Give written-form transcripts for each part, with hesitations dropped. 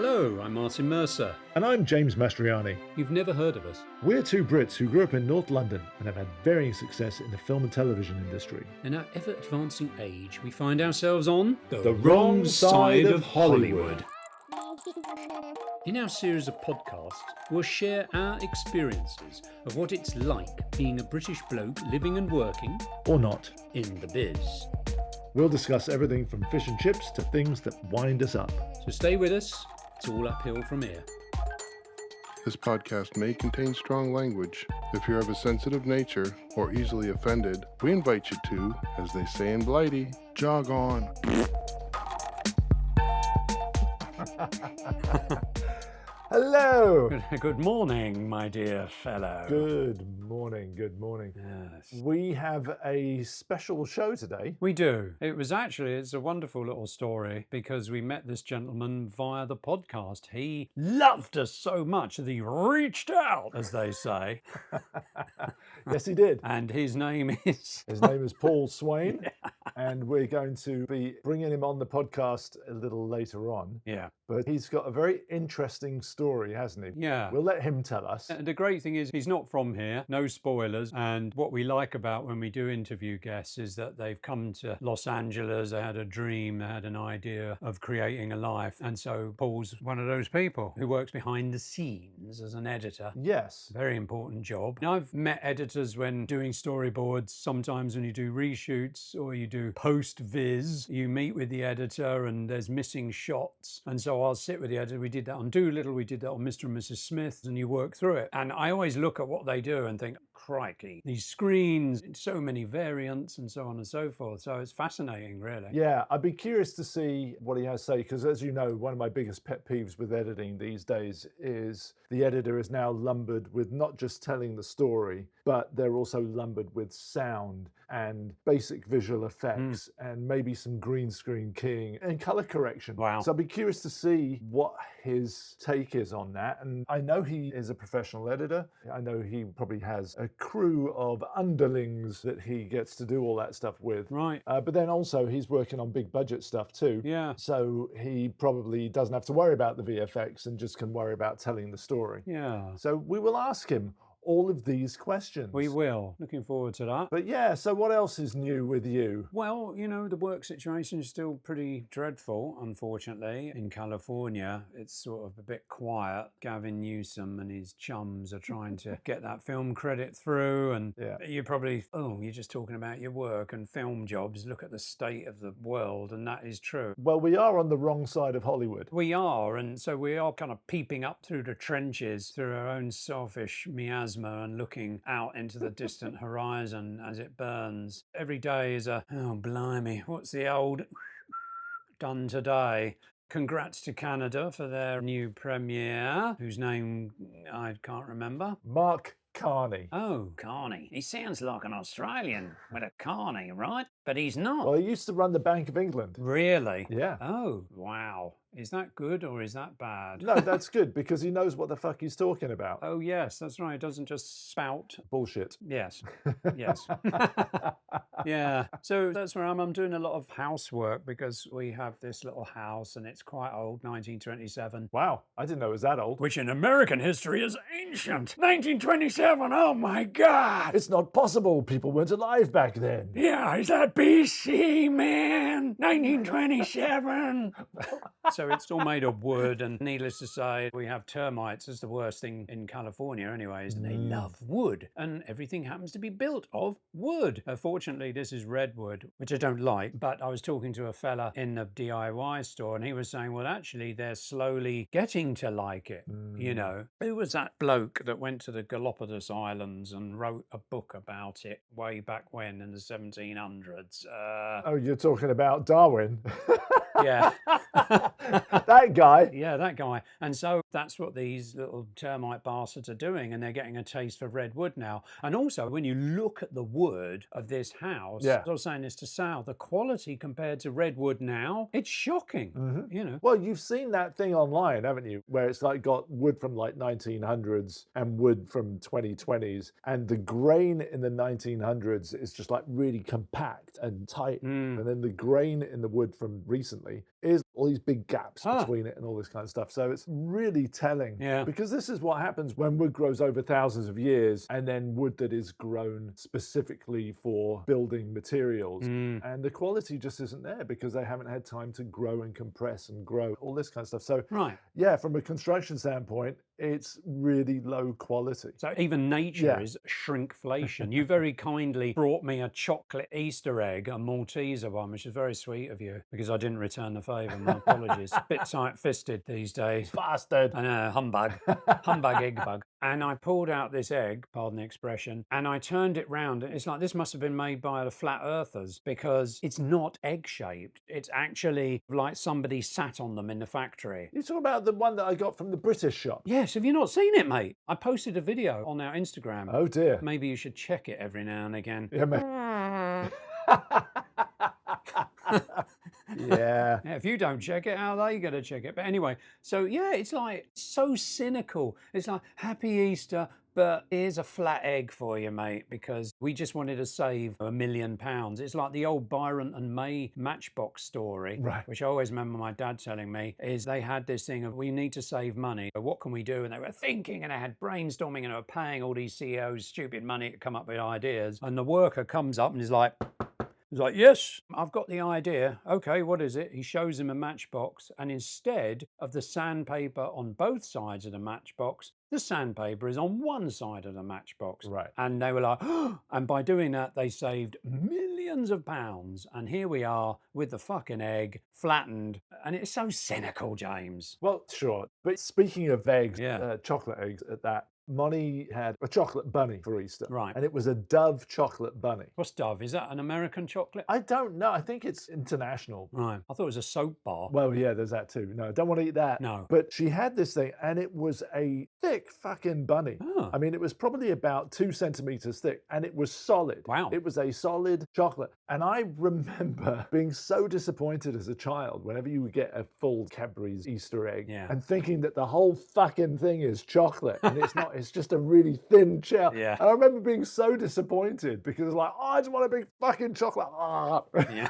Hello, I'm Martin Mercer. And I'm James Mastriani. You've never heard of us. We're two Brits who grew up in North London and have had varying success in the film and television industry. In our ever-advancing age, we find ourselves on the wrong side of Hollywood. In our series of podcasts, we'll share our experiences of what it's like being a British bloke living and working, Or not. in the biz. We'll discuss everything from fish and chips to things that wind us up. So stay with us, it's all uphill from here. This podcast may contain strong language. If you're of a sensitive nature or easily offended, we invite you to, as they say in Blighty, jog on. Hello! Good morning, my dear fellow. Good morning, good morning. Yes. We have a special show today. We do. It's a wonderful little story because we met this gentleman via the podcast. He loved us so much that he reached out, as they say. Yes, he did. And his name is... His name is Paul Swain, and we're going to be bringing him on the podcast a little later on. Yeah. But he's got a very interesting story, hasn't he? Yeah. We'll let him tell us. And the great thing is he's not from here, no spoilers. And what we like about when we do interview guests is that they've come to Los Angeles, they had a dream, they had an idea of creating a life. And so Paul's one of those people who works behind the scenes as an editor. Yes. Very important job. Now, I've met editors when doing storyboards. Sometimes when you do reshoots or you do post-viz, you meet with the editor and there's missing shots. And so I'll sit with the editor. We did that on Doolittle, we did that on Mr. and Mrs. Smith, and you work through it. And I always look at what they do and think, crikey, these screens, so many variants and so on and so forth. So it's fascinating, really. Yeah, I'd be curious to see what he has to say, because as you know, one of my biggest pet peeves with editing these days is the editor is now lumbered with not just telling the story, but they're also lumbered with sound and basic visual effects and maybe some green screen keying and color correction. Wow. So I'd be curious to see what his take is on that. And I know he is a professional editor. I know he probably has a crew of underlings that he gets to do all that stuff with. Right. But then also he's working on big budget stuff too. Yeah. So he probably doesn't have to worry about the VFX and just can worry about telling the story. Yeah. So we will ask him all of these questions. We will. Looking forward to that. But yeah, so what else is new with you? Well, you know, the work situation is still pretty dreadful, unfortunately. In California, it's sort of a bit quiet. Gavin Newsom and his chums are trying to get that film credit through. And you're probably, you're just talking about your work and film jobs. Look at the state of the world, and that is true. Well, we are on the wrong side of Hollywood. We are, and so we are kind of peeping up through the trenches, through our own selfish miasma, and looking out into the distant horizon as it burns. Every day is oh blimey, what's the old done today? Congrats to Canada for their new premier, whose name I can't remember. Mark Carney. Oh, Carney. He sounds like an Australian with a Carney, right? But he's not. Well, he used to run the Bank of England. Really? Yeah. Oh, wow. Is that good or is that bad? No, that's good because he knows what the fuck he's talking about. Oh, yes, that's right. It doesn't just spout. Bullshit. Yes. Yes. Yeah. So that's where I'm doing a lot of housework because we have this little house and it's quite old, 1927. Wow, I didn't know it was that old. Which in American history is ancient. 1927, oh my God. It's not possible. People weren't alive back then. Yeah, is that BC, man? 1927. So it's all made of wood, and needless to say, we have termites as the worst thing in California anyways, and they love wood, and everything happens to be built of wood. Fortunately, this is redwood, which I don't like, but I was talking to a fella in the DIY store, and he was saying, well, actually, they're slowly getting to like it, you know. Who was that bloke that went to the Galapagos Islands and wrote a book about it way back when in the 1700s? Oh, you're talking about Darwin? Yeah. That guy. Yeah, that guy. And so that's what these little termite bastards are doing, and they're getting a taste for redwood now. And also, when you look at the wood of this house, as I was saying this to Sal, the quality compared to redwood now, it's shocking, you know. Well, you've seen that thing online, haven't you? Where it's like got wood from like 1900s and wood from 2020s, and the grain in the 1900s is just like really compact and tight. And then the grain in the wood from recent recently is all these big gaps between it and all this kind of stuff. So it's really telling. Yeah. Because this is what happens when wood grows over thousands of years, and then wood that is grown specifically for building materials. And the quality just isn't there because they haven't had time to grow and compress and grow, all this kind of stuff. So Right. yeah, from a construction standpoint, it's really low quality. So even nature is shrinkflation. You very kindly brought me a chocolate Easter egg, a Malteser one, which is very sweet of you, because I didn't return the favour. My apologies. Bit tight-fisted these days. Bastard. I know, humbug. Humbug egg bug. And I pulled out this egg, pardon the expression, and I turned it round. It's like this must have been made by the flat earthers because it's not egg-shaped. It's actually like somebody sat on them in the factory. You talking about the one that I got from the British shop? Yes, have you not seen it, mate? I posted a video on our Instagram. Oh dear. Maybe you should check it every now and again. Yeah, mate. Yeah. If you don't check it, how are they going to check it? But anyway, so yeah, it's like so cynical. It's like, happy Easter, but here's a flat egg for you, mate, because we just wanted to save £1 million. It's like the old Byron and May Matchbox story, Right. which I always remember my dad telling me, is they had this thing of, we need to save money. What can we do? And they were thinking, and they had brainstorming, and they were paying all these CEOs stupid money to come up with ideas. And the worker comes up and is like, he's like, yes, I've got the idea. Okay, what is it? He shows him a matchbox, and instead of the sandpaper on both sides of the matchbox, the sandpaper is on one side of the matchbox. Right. And they were like, oh, and by doing that, they saved millions of pounds. And here we are with the fucking egg flattened. And it's so cynical, James. Well, sure. But speaking of eggs, Yeah. chocolate eggs at that, Monty had a chocolate bunny for Easter. Right. And it was a Dove chocolate bunny. What's Dove? Is that an American chocolate? I don't know. I think it's international. Right. I thought it was a soap bar. Well, yeah, there's that too. No, don't want to eat that. No. But she had this thing, and it was a thick fucking bunny. Oh. I mean, it was probably about 2 centimeters thick, and it was solid. Wow. It was a solid chocolate. And I remember being so disappointed as a child whenever you would get a full Cadbury's Easter egg and thinking that the whole fucking thing is chocolate, and it's not, it's just a really thin shell. Yeah. And I remember being so disappointed because it's like, oh, I just want a big fucking chocolate. Ah. Yeah.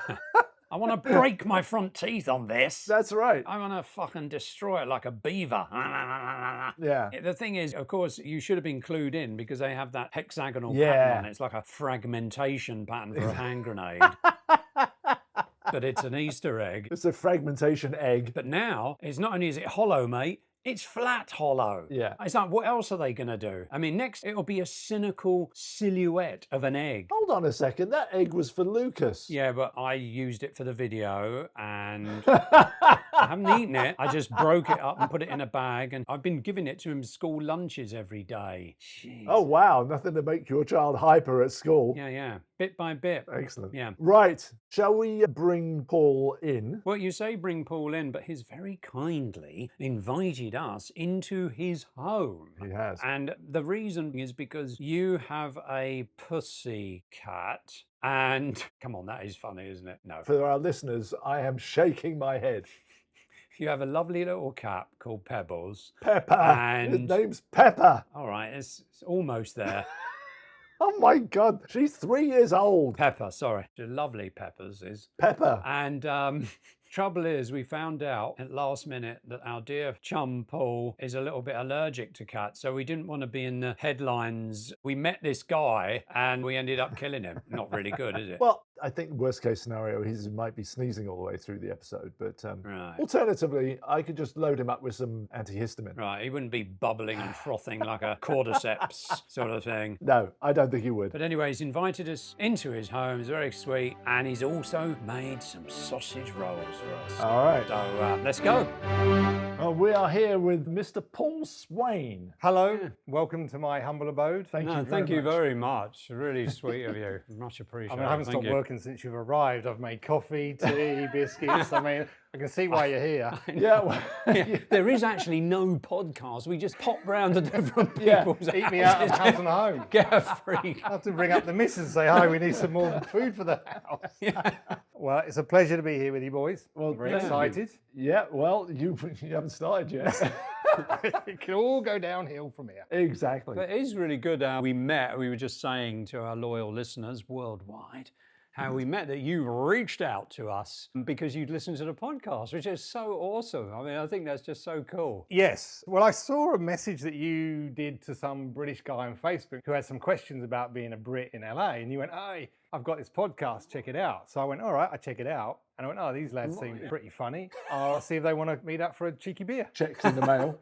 I want to break my front teeth on this. That's right. I want to fucking destroy it like a beaver. Yeah. The thing is, of course, you should have been clued in because they have that hexagonal Yeah. pattern on it. It's like a fragmentation pattern for a hand grenade. But it's an Easter egg. It's a fragmentation egg. But now, it's not only is it hollow, mate, it's flat hollow. Yeah. It's like, what else are they going to do? I mean, next it'll be a cynical silhouette of an egg. Hold on a second. That egg was for Lucas. Yeah, but I used it for the video and I haven't eaten it. I just broke it up and put it in a bag, and I've been giving it to him school lunches every day. Jeez. Oh, wow. Nothing to make your child hyper at school. Yeah. Bit by bit. Excellent. Yeah. Right. Shall we bring Paul in? Well, you say bring Paul in, but he's very kindly invited us into his home. He has. And the reason is because you have a pussy cat. And come on, that is funny, isn't it? No. For our listeners, I am shaking my head. You have a lovely little cat called Pebbles. Pepper. And His name's Pepper. all right, it's almost there. Oh my God. She's 3 years old. Pepper, sorry. The lovely Peppers is. Pepper. And trouble is, we found out at last minute that our dear chum Paul is a little bit allergic to cats, so we didn't want to be in the headlines. We met this guy and we ended up killing him. Not really good, is it? Well, I think worst case scenario, he might be sneezing all the way through the episode. But Right. alternatively, I could just load him up with some antihistamine. Right, he wouldn't be bubbling and frothing like a cordyceps sort of thing. No, I don't think he would. But anyway, he's invited us into his home. It's very sweet. And he's also made some sausage rolls for us. All right. So let's go. We are here with Mr. Paul Swain. Hello, welcome to my humble abode. Thank you. Thank you much. very much. Really sweet of you. Much I appreciated. mean, I haven't Thank stopped you. working since you've arrived. I've made coffee, tea, biscuits. I mean, I can see why you're here. Yeah, well, Yeah, there is actually no podcast. We just pop round to different Yeah, people's Eat me out of houses. house and home. Get a free. I have to bring up the missus and say, hi, we need some more food for the house. Well, it's a pleasure to be here with you boys. Well, I'm very thank you. excited. yeah, well, you haven't started yet. It can all go downhill from here. Exactly. But it is really good. We met, we were just saying to our loyal listeners worldwide, how we met, that you reached out to us because you'd listened to the podcast, which is so awesome. I mean, I think that's just so cool. Yes. Well, I saw a message that you did to some British guy on Facebook who had some questions about being a Brit in LA. And you went, hey, I've got this podcast, check it out. So I went, all right, I check it out. And I went, oh, these lads seem pretty funny. I'll see if they want to meet up for a cheeky beer. Checks in the mail.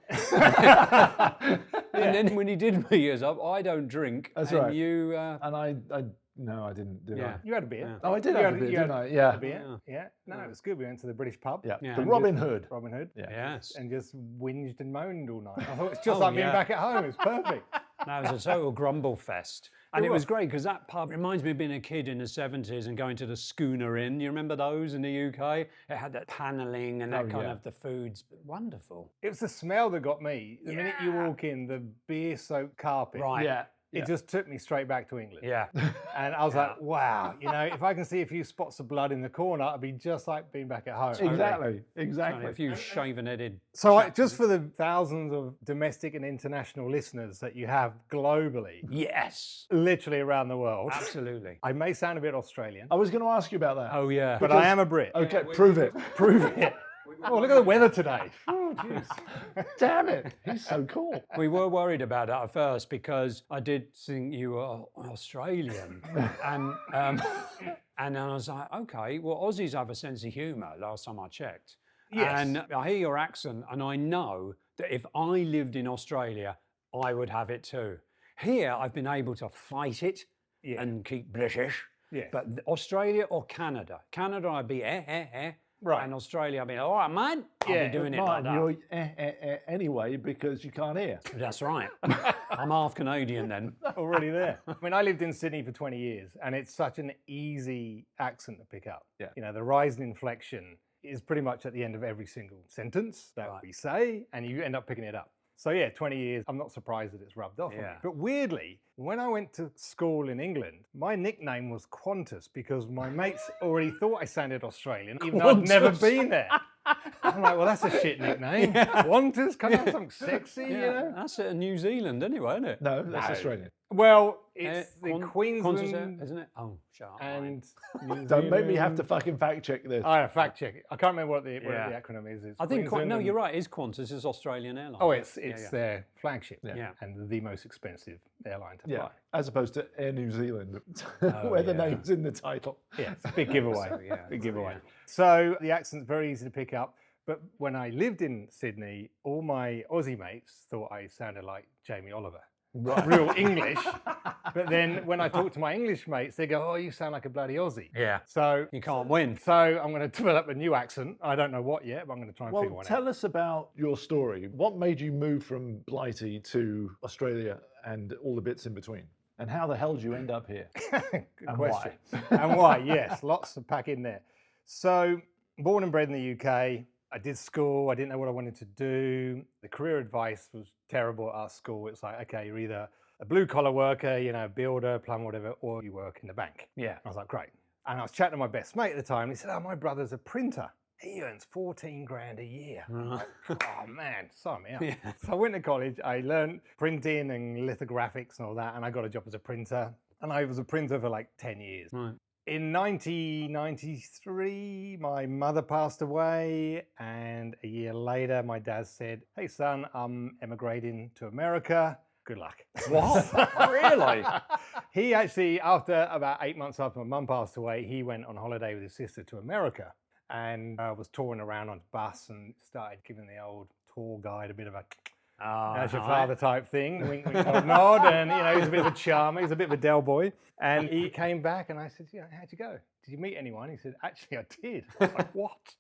And then when he did meet us up, I don't drink. That's and right. You, And no, I didn't do yeah. it. You had a beer. Yeah. Oh, I did You have a had- beer, you didn't had I? Yeah. A beer. Yeah. No, it was good. We went to the British pub. Yeah. Yeah. The And Robin just- Hood. Robin Hood. Yeah. Yes. And just whinged and moaned all night. I thought it's just Oh, like being yeah. back at home. It's perfect. That was a total grumble fest. And It it was was. great because that pub reminds me of being a kid in the 70s and going to the Schooner Inn. You remember those in the UK? It had that panelling and that kind yeah. of the foods. Wonderful. It was the smell that got me. The minute you walk in, the beer-soaked carpet. Right. Yeah. It just took me straight back to England. Yeah. And I was like, wow, if I can see a few spots of blood in the corner, I'd be just like being back at home. Exactly. Only Exactly. a few shaven-headed. So just for the thousands of domestic and international listeners that you have globally, Yes. literally around the world, Absolutely. I may sound a bit Australian, I was going to ask you about that. Oh, yeah. but I am a Brit. Okay, prove it. Prove it. Oh, look at the weather today. Oh, jeez. Damn it. He's so cool. We were worried about that at first because I did think you were Australian. and I was like, okay, well, Aussies have a sense of humour last time I checked. Yes. And I hear your accent and I know that if I lived in Australia, I would have it too. Here, I've been able to fight it Yeah. and keep British. Yeah. But Australia or Canada? Canada, I'd be Right. And Australia, I'd be all right, man. I'll Yeah, be doing it Martin, like that. you're anyway because you can't hear. That's right. I'm half Canadian then. Already there. I mean, I lived in Sydney for 20 years and it's such an easy accent to pick up. Yeah. The rise in inflection is pretty much at the end of every single sentence that Right. we say, and you end up picking it up. So yeah, 20 years, I'm not surprised that it's rubbed off on me. Yeah. But weirdly, when I went to school in England, my nickname was Qantas because my mates already thought I sounded Australian, even though I'd never Qantas. been there. I'm like, well, that's a shit nickname. Qantas, can I have something sexy, That's in New Zealand anyway, isn't it? No, that's No. Australian. Well, it's the Qantas, Queensland isn't it? Oh, shut up. and New Don't make me have to Zealand- fucking fact check this. Oh, yeah, fact check it. I can't remember what the Yeah. acronym is. It's I think, Queensland no, and- you're right. It's Qantas, it's Australian Airlines. Oh, it's Yeah. their flagship Yeah. and the most expensive airline to Yeah, fly. as opposed to Air New Zealand, Oh, where the yeah. name's in the title. Yeah, it's a big giveaway. So, yeah, Big so, giveaway. yeah. So the accent's very easy to pick up. But when I lived in Sydney, all my Aussie mates thought I sounded like Jamie Oliver. Right. Real English. But then when I talk to my English mates, they go, oh, you sound like a bloody Aussie. Yeah. So You can't win. I'm going to develop a new accent. I don't know what yet, but I'm going to try and figure Well, one out. tell us about your story. What made you move from Blighty to Australia and all the bits in between? And how the hell did you end up here? Good And question. And why? Yes, lots to pack in there. So, born and bred in the UK. I did school. I didn't know what I wanted to do. The career advice was terrible at our school. It's like, okay, you're either a blue collar worker, builder, plumber, whatever, or you work in the bank. Yeah. I was like, great. And I was chatting to my best mate at the time. And he said, oh, my brother's a printer. He earns 14 grand a year. Right. Oh man, sign me up. Yeah. So I went to college, I learned printing and lithographics and all that, and I got a job as a printer. And I was a printer for like 10 years. Right. In 1993, my mother passed away, and a year later, my dad said, hey son, I'm emigrating to America. Good luck. What? Really? He actually, after about 8 months after my mum passed away, he went on holiday with his sister to America and was touring around on a bus and started giving the old tour guide a bit of a as your father type thing, wink, wink, nod, nod, and he's a bit of a charmer, he's a bit of a Del boy. And he came back and I said, how'd you go? Did you meet anyone? He said, actually I did. I was like, what?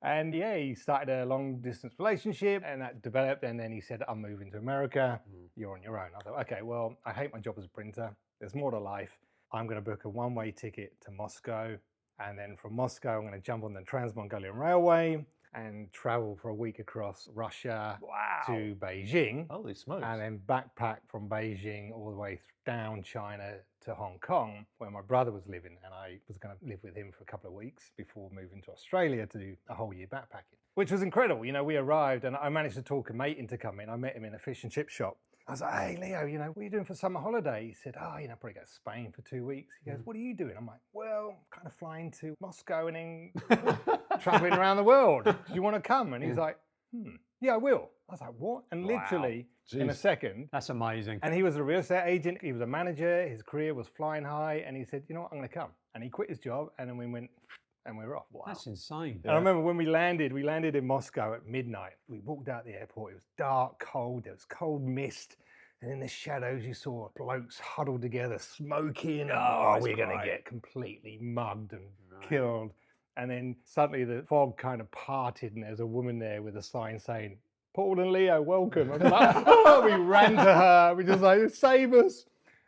And yeah, he started a long distance relationship and that developed, and then he said, I'm moving to America, you're on your own. I thought, okay, well, I hate my job as a printer, there's more to life. I'm gonna book a one-way ticket to Moscow, and then from Moscow, I'm gonna jump on the Trans-Mongolian Railway and travel for a week across Russia to Beijing, Holy smokes. and then backpack from Beijing all the way down China to Hong Kong, where my brother was living, and I was going to live with him for a couple of weeks before moving to Australia to do a whole year backpacking, which was incredible. We arrived, and I managed to talk a mate into coming. I met him in a fish and chip shop, I was like, hey, Leo, you know, what are you doing for summer holiday? He said, oh, you know, probably go to Spain for 2 weeks. He goes, what are you doing? I'm like, well, kind of flying to Moscow and then traveling around the world. Do you want to come? And he's like, yeah, I will. I was like, what? And literally in a second. That's amazing. And he was a real estate agent. He was a manager. His career was flying high. And he said, you know what, I'm going to come. And he quit his job. And then we went, and we were off. Wow. That's insane. And I remember when we landed in Moscow at midnight. We walked out the airport. It was dark, cold. There was cold mist. And in the shadows, you saw blokes huddled together, smoking. Oh, we're going to get completely mugged and killed. And then suddenly the fog kind of parted and there's a woman there with a sign saying, Paul and Leo, welcome. And like, we ran to her. We just like, save us.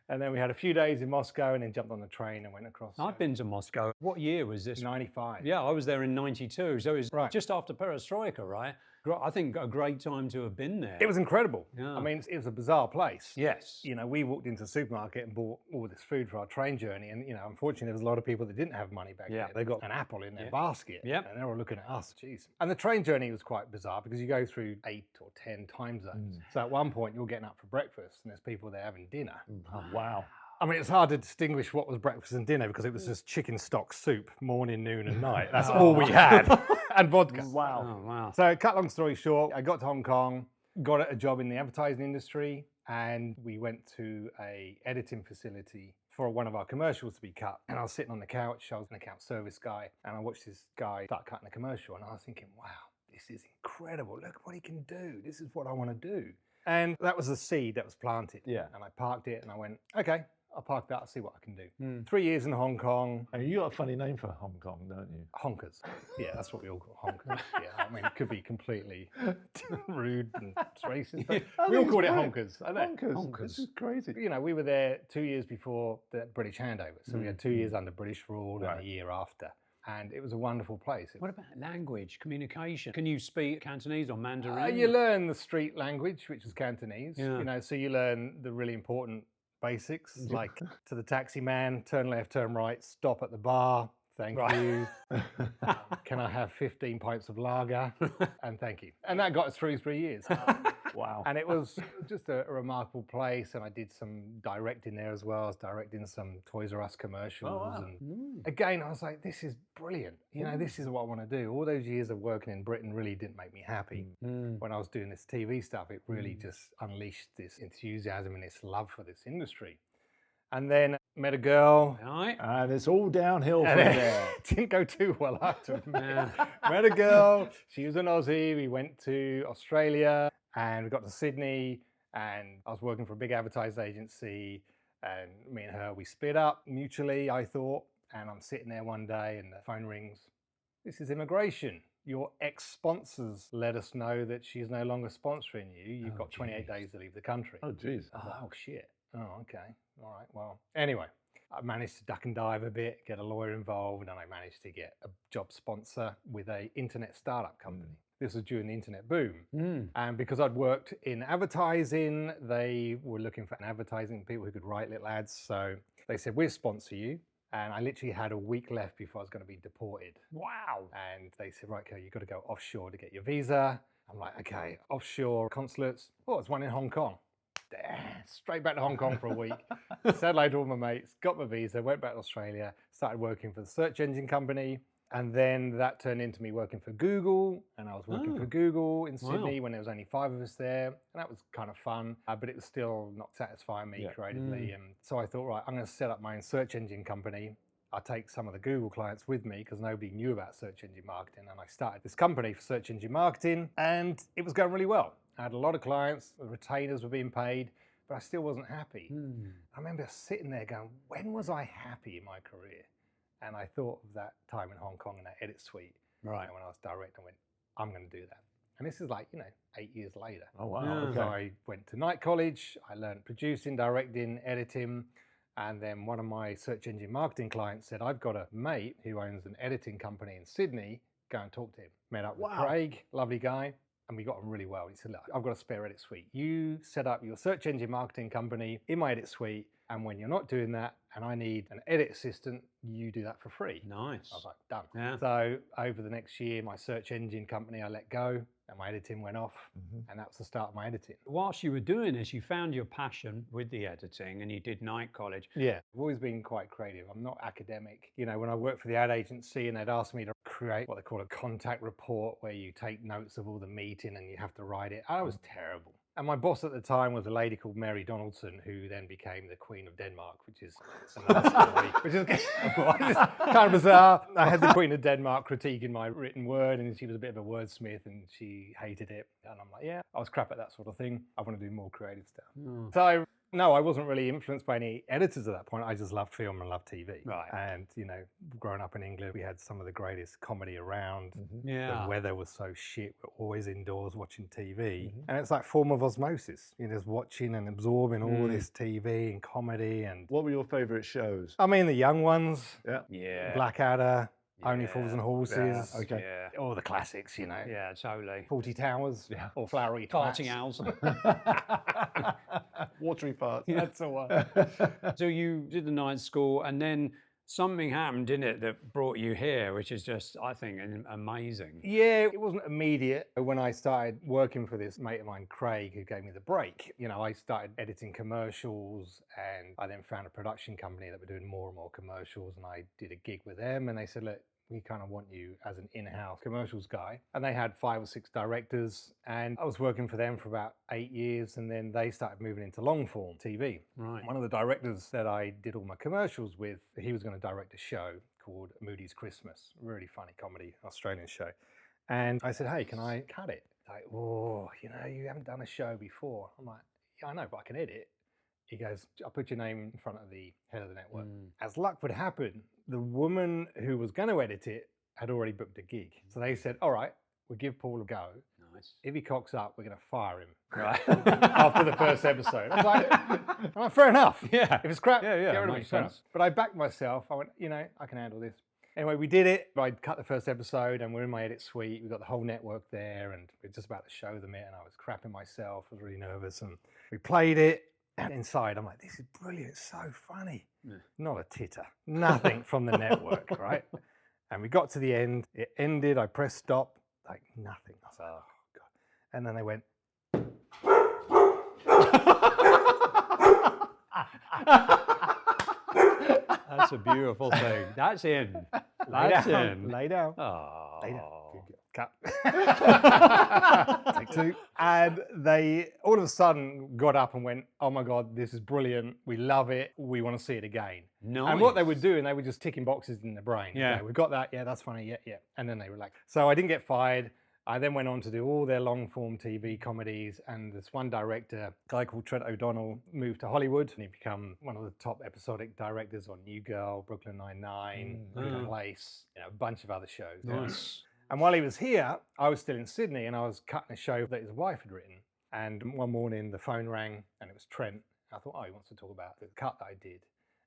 And then we had a few days in Moscow and then jumped on the train and went across. I've been to Moscow. What year was this? 95. Yeah, I was there in 92. So it was Right. just after Perestroika, right? I think a great time to have been there. It was incredible. Yeah. I mean, it was a bizarre place. Yes. You know, we walked into the supermarket and bought all this food for our train journey. And, you know, unfortunately, there was a lot of people that didn't have money back then. They got an apple in their basket. Yep. And they were looking at us. Jeez. And the train journey was quite bizarre because you go through 8 or 10 time zones. So at one point, you're getting up for breakfast and there's people there having dinner. Oh, wow. I mean, it's hard to distinguish what was breakfast and dinner because it was just chicken stock soup, morning, noon, and night. That's all we had. And vodka. Wow. Oh, wow. So, cut long story short, I got to Hong Kong, got a job in the advertising industry, and we went to a editing facility for one of our commercials to be cut. And I was sitting on the couch, I was an account service guy, and I watched this guy start cutting a commercial, and I was thinking, wow, this is incredible. Look what he can do. This is what I want to do. And that was the seed that was planted. Yeah. And I parked it, and I went, okay, I'll park that, I'll see what I can do. 3 years in Hong Kong. And you got a funny name for Hong Kong, don't you? Honkers. Yeah, that's what we all call honkers. Yeah, I mean, it could be completely rude and racist, but we all called it honkers. I know. Honkers. This is crazy. You know, we were there 2 years before the British handover. So we had 2 years under British rule and a year after. And it was a wonderful place. What about language, communication? Can you speak Cantonese or Mandarin? You learn the street language, which is Cantonese. Yeah. You know, so you learn the really important basics, like to the taxi man, turn left, turn right, stop at the bar, thank you. Can I have 15 pints of lager? And thank you. And that got us through 3 years. Wow. And it was just a remarkable place. And I did some directing there as well. I was directing some Toys R Us commercials. Oh, wow. And again, I was like, this is brilliant. You know, this is what I want to do. All those years of working in Britain really didn't make me happy. When I was doing this TV stuff, it really just unleashed this enthusiasm and this love for this industry. And then met a girl. Right. And it's all downhill from And there. it didn't go too well, I have to admit. Met a girl, she was an Aussie, we went to Australia and we got to Sydney and I was working for a big advertising agency and me and her, we split up mutually, I thought, and I'm sitting there one day and the phone rings. This is immigration. Your ex-sponsors let us know that she's no longer sponsoring you. You've got 28 days to leave the country. Oh, geez. I was like, oh, shit. Oh, okay. All right. Well, anyway, I managed to duck and dive a bit, get a lawyer involved, and I managed to get a job sponsor with an internet startup company. This was during the internet boom. And because I'd worked in advertising, they were looking for advertising people who could write little ads. So they said, we'll sponsor you. And I literally had a week left before I was going to be deported. Wow. And they said, right, okay, you've got to go offshore to get your visa. I'm like, okay, offshore consulates. Oh, it's one in Hong Kong. Straight back to Hong Kong for a week. Said hello to all my mates, got my visa, went back to Australia, started working for the search engine company. And then that turned into me working for Google. And I was working for Google in Sydney when there was only 5 of us there. And that was kind of fun, but it was still not satisfying me creatively. And so I thought, right, I'm going to set up my own search engine company. I'll take some of the Google clients with me because nobody knew about search engine marketing. And I started this company for search engine marketing and it was going really well. I had a lot of clients, the retainers were being paid, but I still wasn't happy. I remember sitting there going, when was I happy in my career? And I thought of that time in Hong Kong in that edit suite. Right. And when I was directing, I went, I'm going to do that. And this is like, 8 years later. Oh, wow. Yeah. Okay. So I went to night college, I learned producing, directing, editing. And then one of my search engine marketing clients said, I've got a mate who owns an editing company in Sydney. Go and talk to him. Met up with Craig, lovely guy. And we got on really well. He said, look, I've got a spare edit suite. You set up your search engine marketing company in my edit suite. And when you're not doing that, and I need an edit assistant, you do that for free. Nice. I was like, done. Yeah. So over the next year, my search engine company I let go, and my editing went off, and that was the start of my editing. Whilst you were doing this, you found your passion with the editing, and you did night college. Yeah, I've always been quite creative. I'm not academic. You know, when I worked for the ad agency and they'd asked me to create what they call a contact report, where you take notes of all the meeting and you have to write it, I was terrible. And my boss at the time was a lady called Mary Donaldson, who then became the Queen of Denmark, which is another story, which is kind of bizarre. I had the Queen of Denmark critiquing my written word, and she was a bit of a wordsmith, and she hated it. And I'm like, yeah, I was crap at that sort of thing. I want to do more creative stuff. So no, I wasn't really influenced by any editors at that point. I just loved film and loved TV. Right. And, you know, growing up in England, we had some of the greatest comedy around. Yeah. The weather was so shit. We're always indoors watching TV. And it's like form of osmosis. You're just watching and absorbing all this TV and comedy. And What were your favourite shows? I mean, the young ones, Yeah. Blackadder, Only Yeah. Fools and Horses. Yeah, okay. Yeah. All the classics, you know. Yeah, totally. 40 Towers or Flowery Farting Twats. owls. Watery parts. That's the one. So you did the night school, and then something happened, didn't it, that brought you here, which is just, I think, amazing. Yeah, it wasn't immediate. When I started working for this mate of mine, Craig, who gave me the break, you know, I started editing commercials, and I then found a production company that were doing more and more commercials, and I did a gig with them, and they said, look, we kind of want you as an in-house commercials guy. And they had 5 or 6 directors, and I was working for them for about 8 years, and then they started moving into long form TV. Right. One of the directors that I did all my commercials with, he was going to direct a show called Moody's Christmas, really funny comedy Australian show. And I said, hey, can I cut it? Like, oh, you know, you haven't done a show before. I'm like, yeah, I know, but I can edit. He goes, I'll put your name in front of the head of the network. As luck would happen, the woman who was going to edit it had already booked a gig. So they said, all right, we'll give Paul a go. Nice. If he cocks up, we're going to fire him. Right. After the first episode. I was like, fair enough. Yeah. If it's crap, Yeah, get rid of me. makes Fair enough. sense. But I backed myself. I went, you know, I can handle this. Anyway, we did it. I cut the first episode, and we're in my edit suite. We got the whole network there, and we're just about to show them it, and I was crapping myself. I was really nervous, and we played it. And inside, I'm like, this is brilliant, it's so funny. Not a titter, nothing from the network, right? And we got to the end, it ended, I pressed stop, like nothing. I was like, oh God. And then they went, That's a beautiful thing. That's in. That's in. lay down. Oh. Lay down. Cut. Take 2. And they all of a sudden got up and went, oh my God, this is brilliant. We love it. We want to see it again. Nice. And what they were doing, they were just ticking boxes in their brain. Yeah. Okay, we've got that. Yeah, that's funny. Yeah, yeah. And then they relaxed. So I didn't get fired. I then went on to do all their long form TV comedies, and this one director, a guy called Trent O'Donnell, moved to Hollywood, and he became one of the top episodic directors on New Girl, Brooklyn Nine-Nine, Good Place, you know, a bunch of other shows. Nice. And while he was here, I was still in Sydney, and I was cutting a show that his wife had written. And one morning the phone rang, and it was Trent. I thought, oh, he wants to talk about the cut that I did.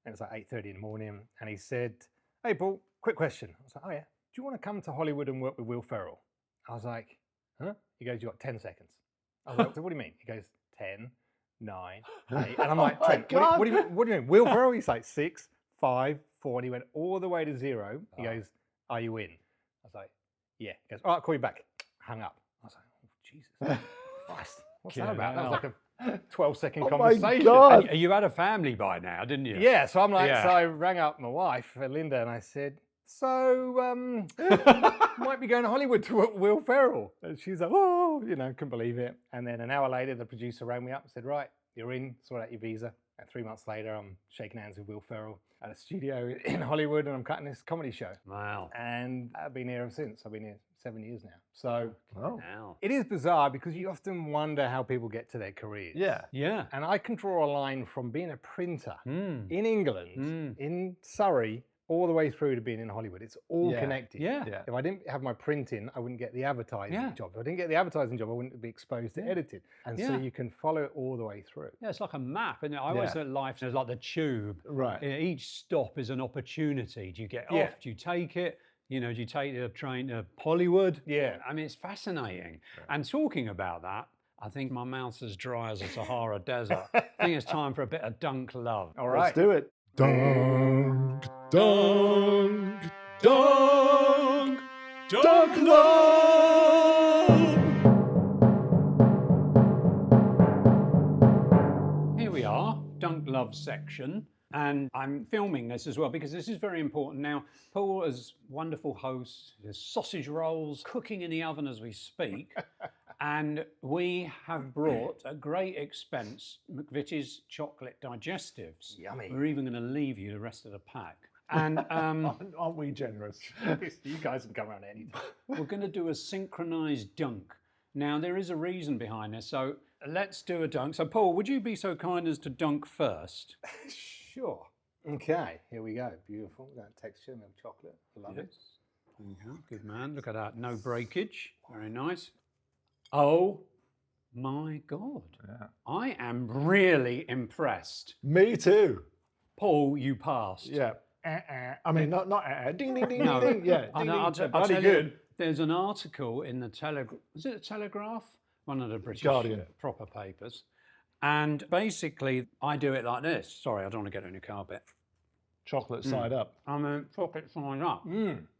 And it was like 8:30 in the morning, and he said, hey, Paul, quick question. I was like, oh yeah, do you want to come to Hollywood and work with Will Ferrell? I was like, huh? He goes, you got 10 seconds. I was like, so what do you mean? He goes, 10, 9, 8. And I'm like, Trent, what do you mean? Will Ferrell? He's like 6, 5, 4. And he went all the way to 0. He goes, are you in? I was like, yeah. He goes, all right, I'll call you back. Hung up. I was like, oh, Jesus Christ. What's that about? That was like a 12-second conversation. God. And you had a family by now, didn't you? Yeah, so I'm like, Yeah. so I rang up my wife, Linda, and I said, so might be going to Hollywood to work with Will Ferrell. And she's like, oh, you know, couldn't believe it. And then an hour later, the producer rang me up and said, right, you're in, sort out your visa. And 3 months later, I'm shaking hands with Will Ferrell at a studio in Hollywood, and I'm cutting this comedy show. Wow. And I've been here ever since. I've been here 7 years now. So Wow. it is bizarre because you often wonder how people get to their careers. Yeah. Yeah. And I can draw a line from being a printer in England, in Surrey, all the way through to being in Hollywood. It's all connected. Yeah. Yeah. If I didn't have my printing, I wouldn't get the advertising Yeah. job. If I didn't get the advertising job, I wouldn't be exposed to editing. And so Yeah. you can follow it all the way through. Yeah, it's like a map, and I always Yeah. look at life as like the tube. Right. Each stop is an opportunity. Do you get Yeah. off? Do you take it? You know, do you take the train to Hollywood? Yeah. I mean, it's fascinating. And talking about that, I think my mouth's as dry as a Sahara desert. I think it's time for a bit of dunk love. All Let's right. do it. Dunk, dunk, dunk, dunk love. Here we are, Dunk Love section. And I'm filming this as well because this is very important. Now, Paul, as wonderful host, there's sausage rolls cooking in the oven as we speak. And we have brought, at great expense, McVitie's chocolate digestives. Yummy. We're even going to leave you the rest of the pack. And Aren't we generous? You guys can come around anytime. we're going to do a synchronized dunk. Now, there is a reason behind this, so let's do a dunk. So, Paul, would you be so kind as to dunk first? Sure. Okay, here we go. Beautiful. That texture, milk chocolate. Love it. There you go. Good man. Look at that. No breakage. Very nice. Oh my God. Yeah. I am really impressed. Me too. Paul, you passed. Yeah. I mean, not ding, ding, ding, No. ding, ding. Yeah. I'll Ding, ding. tell Bloody you, good. there's an article in the Telegraph. Is it a Telegraph? One of the British Guardian. proper papers. And basically, I do it like this. Sorry, I don't want to get on your carpet. Chocolate side up. I'm a chocolate sign up.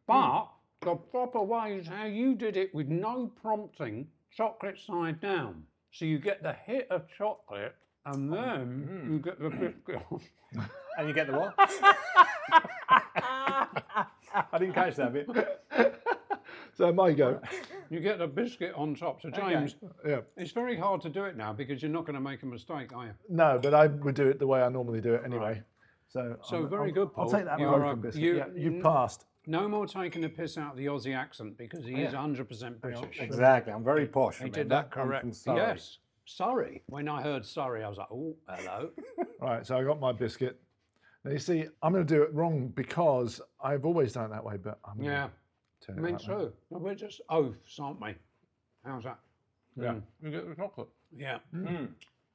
But the proper way is how you did it with no prompting, chocolate side down. So you get the hit of chocolate and then you get the biscuit. And you get the what? I didn't catch that bit. So my go. You get the biscuit on top. So James, Yeah. it's very hard to do it now because you're not going to make a mistake, are you? No, but I would do it the way I normally do it anyway. So Very good, Paul. I'll take that You're broken right. biscuit. You- Yeah, you've passed. No more taking the piss out of the Aussie accent because he is 100% British. Exactly. I'm very posh. He did that correct. Yes. Surrey. When I heard Surrey, I was like, oh, hello. Right, so I got my biscuit. Now you see, I'm going to do it wrong because I've always done it that way, but I'm going Yeah. to turn it Me that way. too. No, we're just oaths, aren't we? How's that? Yeah, you get the chocolate. Yeah.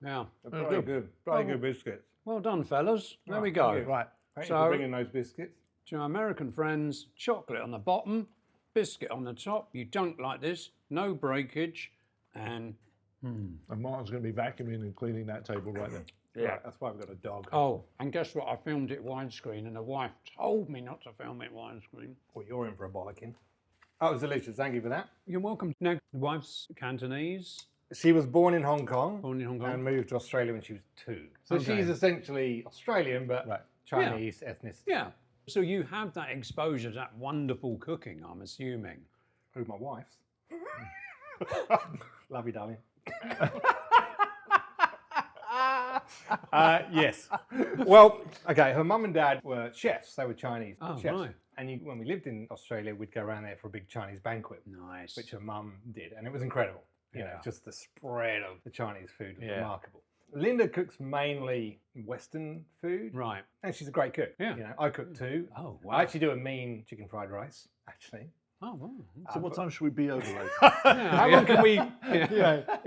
Yeah. Very good. Very good biscuits. Well done, fellas. There we go. Right. Thank So- you for bringing those biscuits. To our American friends, chocolate on the bottom, biscuit on the top. You dunk like this, no breakage, and And Martin's going to be vacuuming and cleaning that table right then. yeah. Right, that's why we've got a dog. Oh, and guess what? I filmed it widescreen, and the wife told me not to film it widescreen. Well, you're in for a bollocking. Oh, it was delicious. Thank you for that. You're welcome. Now, the wife's Cantonese, She was born in Hong Kong. born in Hong Kong. And moved to Australia when she was 2. So Okay. she's essentially Australian, but Right. Chinese ethnicity. Yeah. So you have that exposure to that wonderful cooking, I'm assuming. Who, my wife's? Love you, darling. Yes. Well, okay, her mum and dad were chefs. They were Chinese Oh, chefs. right. And when we lived in Australia, we'd go around there for a big Chinese banquet, Nice. which her mum did. And it was incredible. You know, Yeah. just the spread of the Chinese food was Yeah. remarkable. Linda cooks mainly Western food. Right. And she's a great cook. Yeah. You know, I cook too. Oh, wow. I actually do a mean chicken fried rice, actually. Oh, wow. So what time should we be over later? How long can we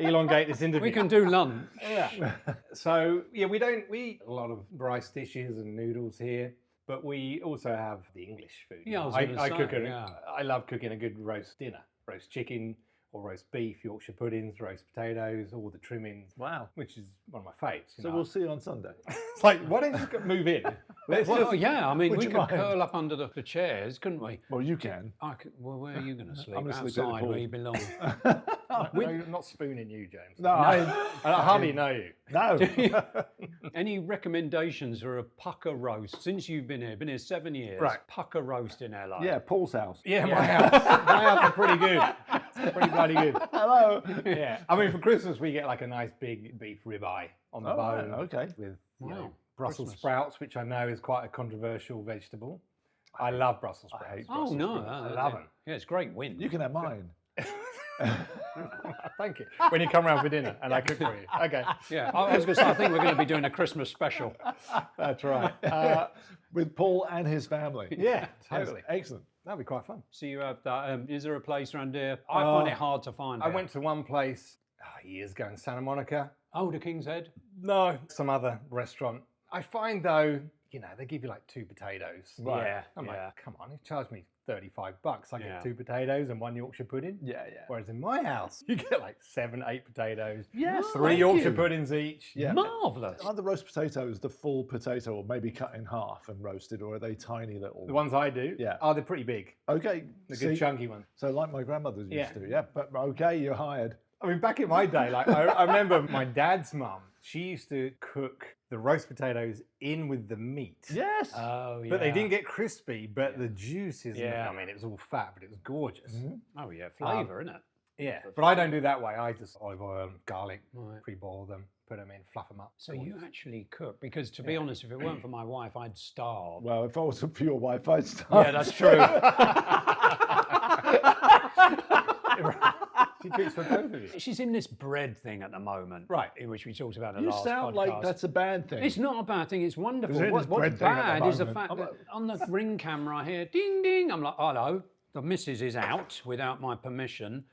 elongate this interview? We can do lunch. Yeah. So, yeah, we eat a lot of rice dishes and noodles here, but we also have the English food. Yeah, I was I gonna cook say, it. yeah. I love cooking a good roast dinner, roast chicken or roast beef, Yorkshire puddings, roast potatoes, all the trimmings, Wow. which is one of my faves. So we'll see you on Sunday. It's like, why don't you just move in? Let's Well, just, yeah, I mean, Would we you could mind? curl up under the chairs, couldn't we? Well, you can. Well, where are you going to sleep? I'm gonna sleep at the Outside, pool. where you belong. no, I'm not spooning you, James. No, I hardly know you. no. Any recommendations for a pucker roast since you've been here? Been here 7 years. Right. Pucker roast in LA. Yeah, Paul's house. Yeah, my house. My house is pretty good. Pretty bloody good. Hello. Yeah. I mean, for Christmas, we get like a nice big beef ribeye on the Oh, bone okay. with you Wow. know, Brussels Christmas. sprouts, which I know is quite a controversial vegetable. I love Brussels sprouts. hate Oh Brussels no, sprouts. I love them. Yeah, it's great wind. You can have mine. Thank you. When you come round for dinner and I cook for you. Okay. Yeah, I was going to say, I think we're going to be doing a Christmas special. That's right. With Paul and his family. Yeah, totally. Excellent. That'd be quite fun. So you have that. Is there a place around here? I find it hard to find. I here. went to one place years ago in Santa Monica. Oh, the King's Head. No, some other restaurant. I find though, you know, they give you like 2 potatoes. Right. Yeah, I'm yeah. like, come on, you charge me $35. I Yeah. get 2 potatoes and 1 Yorkshire pudding. Yeah. Whereas in my house, you get like 7, 8 potatoes, Yes, 3 thank Yorkshire you. puddings each. Yeah. Marvellous. Are the roast potatoes the full potato, or maybe cut in half and roasted, or are they tiny little? The ones I do, Yeah. they're pretty big. Okay. The good see, chunky ones. so like my grandmother's used Yeah. to. Yeah. But okay, you're hired. I mean, back in my day, like I remember my dad's mum, she used to cook the roast potatoes in with the meat. Yes. Oh, yeah. But they didn't get crispy, but the juices, Yeah. I mean, it was all fat, but it was gorgeous. Oh, yeah, flavour, isn't it? Yeah, but I don't do that way. I just olive oil, garlic, Right. pre-boil them, put them in, fluff them up. So you actually cook? Because to be honest, if it weren't for my wife, I'd starve. Well, if I wasn't for your wife, I'd start. Yeah, that's true. She cooks for both of you. She's in this bread thing at the moment, Right. in which we talked about in the You last sound podcast. like that's a bad thing. It's not a bad thing. It's wonderful. Is it this What's bread thing at the bad is the moment? fact I'm that on the ring camera I hear ding ding. I'm like, hello. The missus is out without my permission,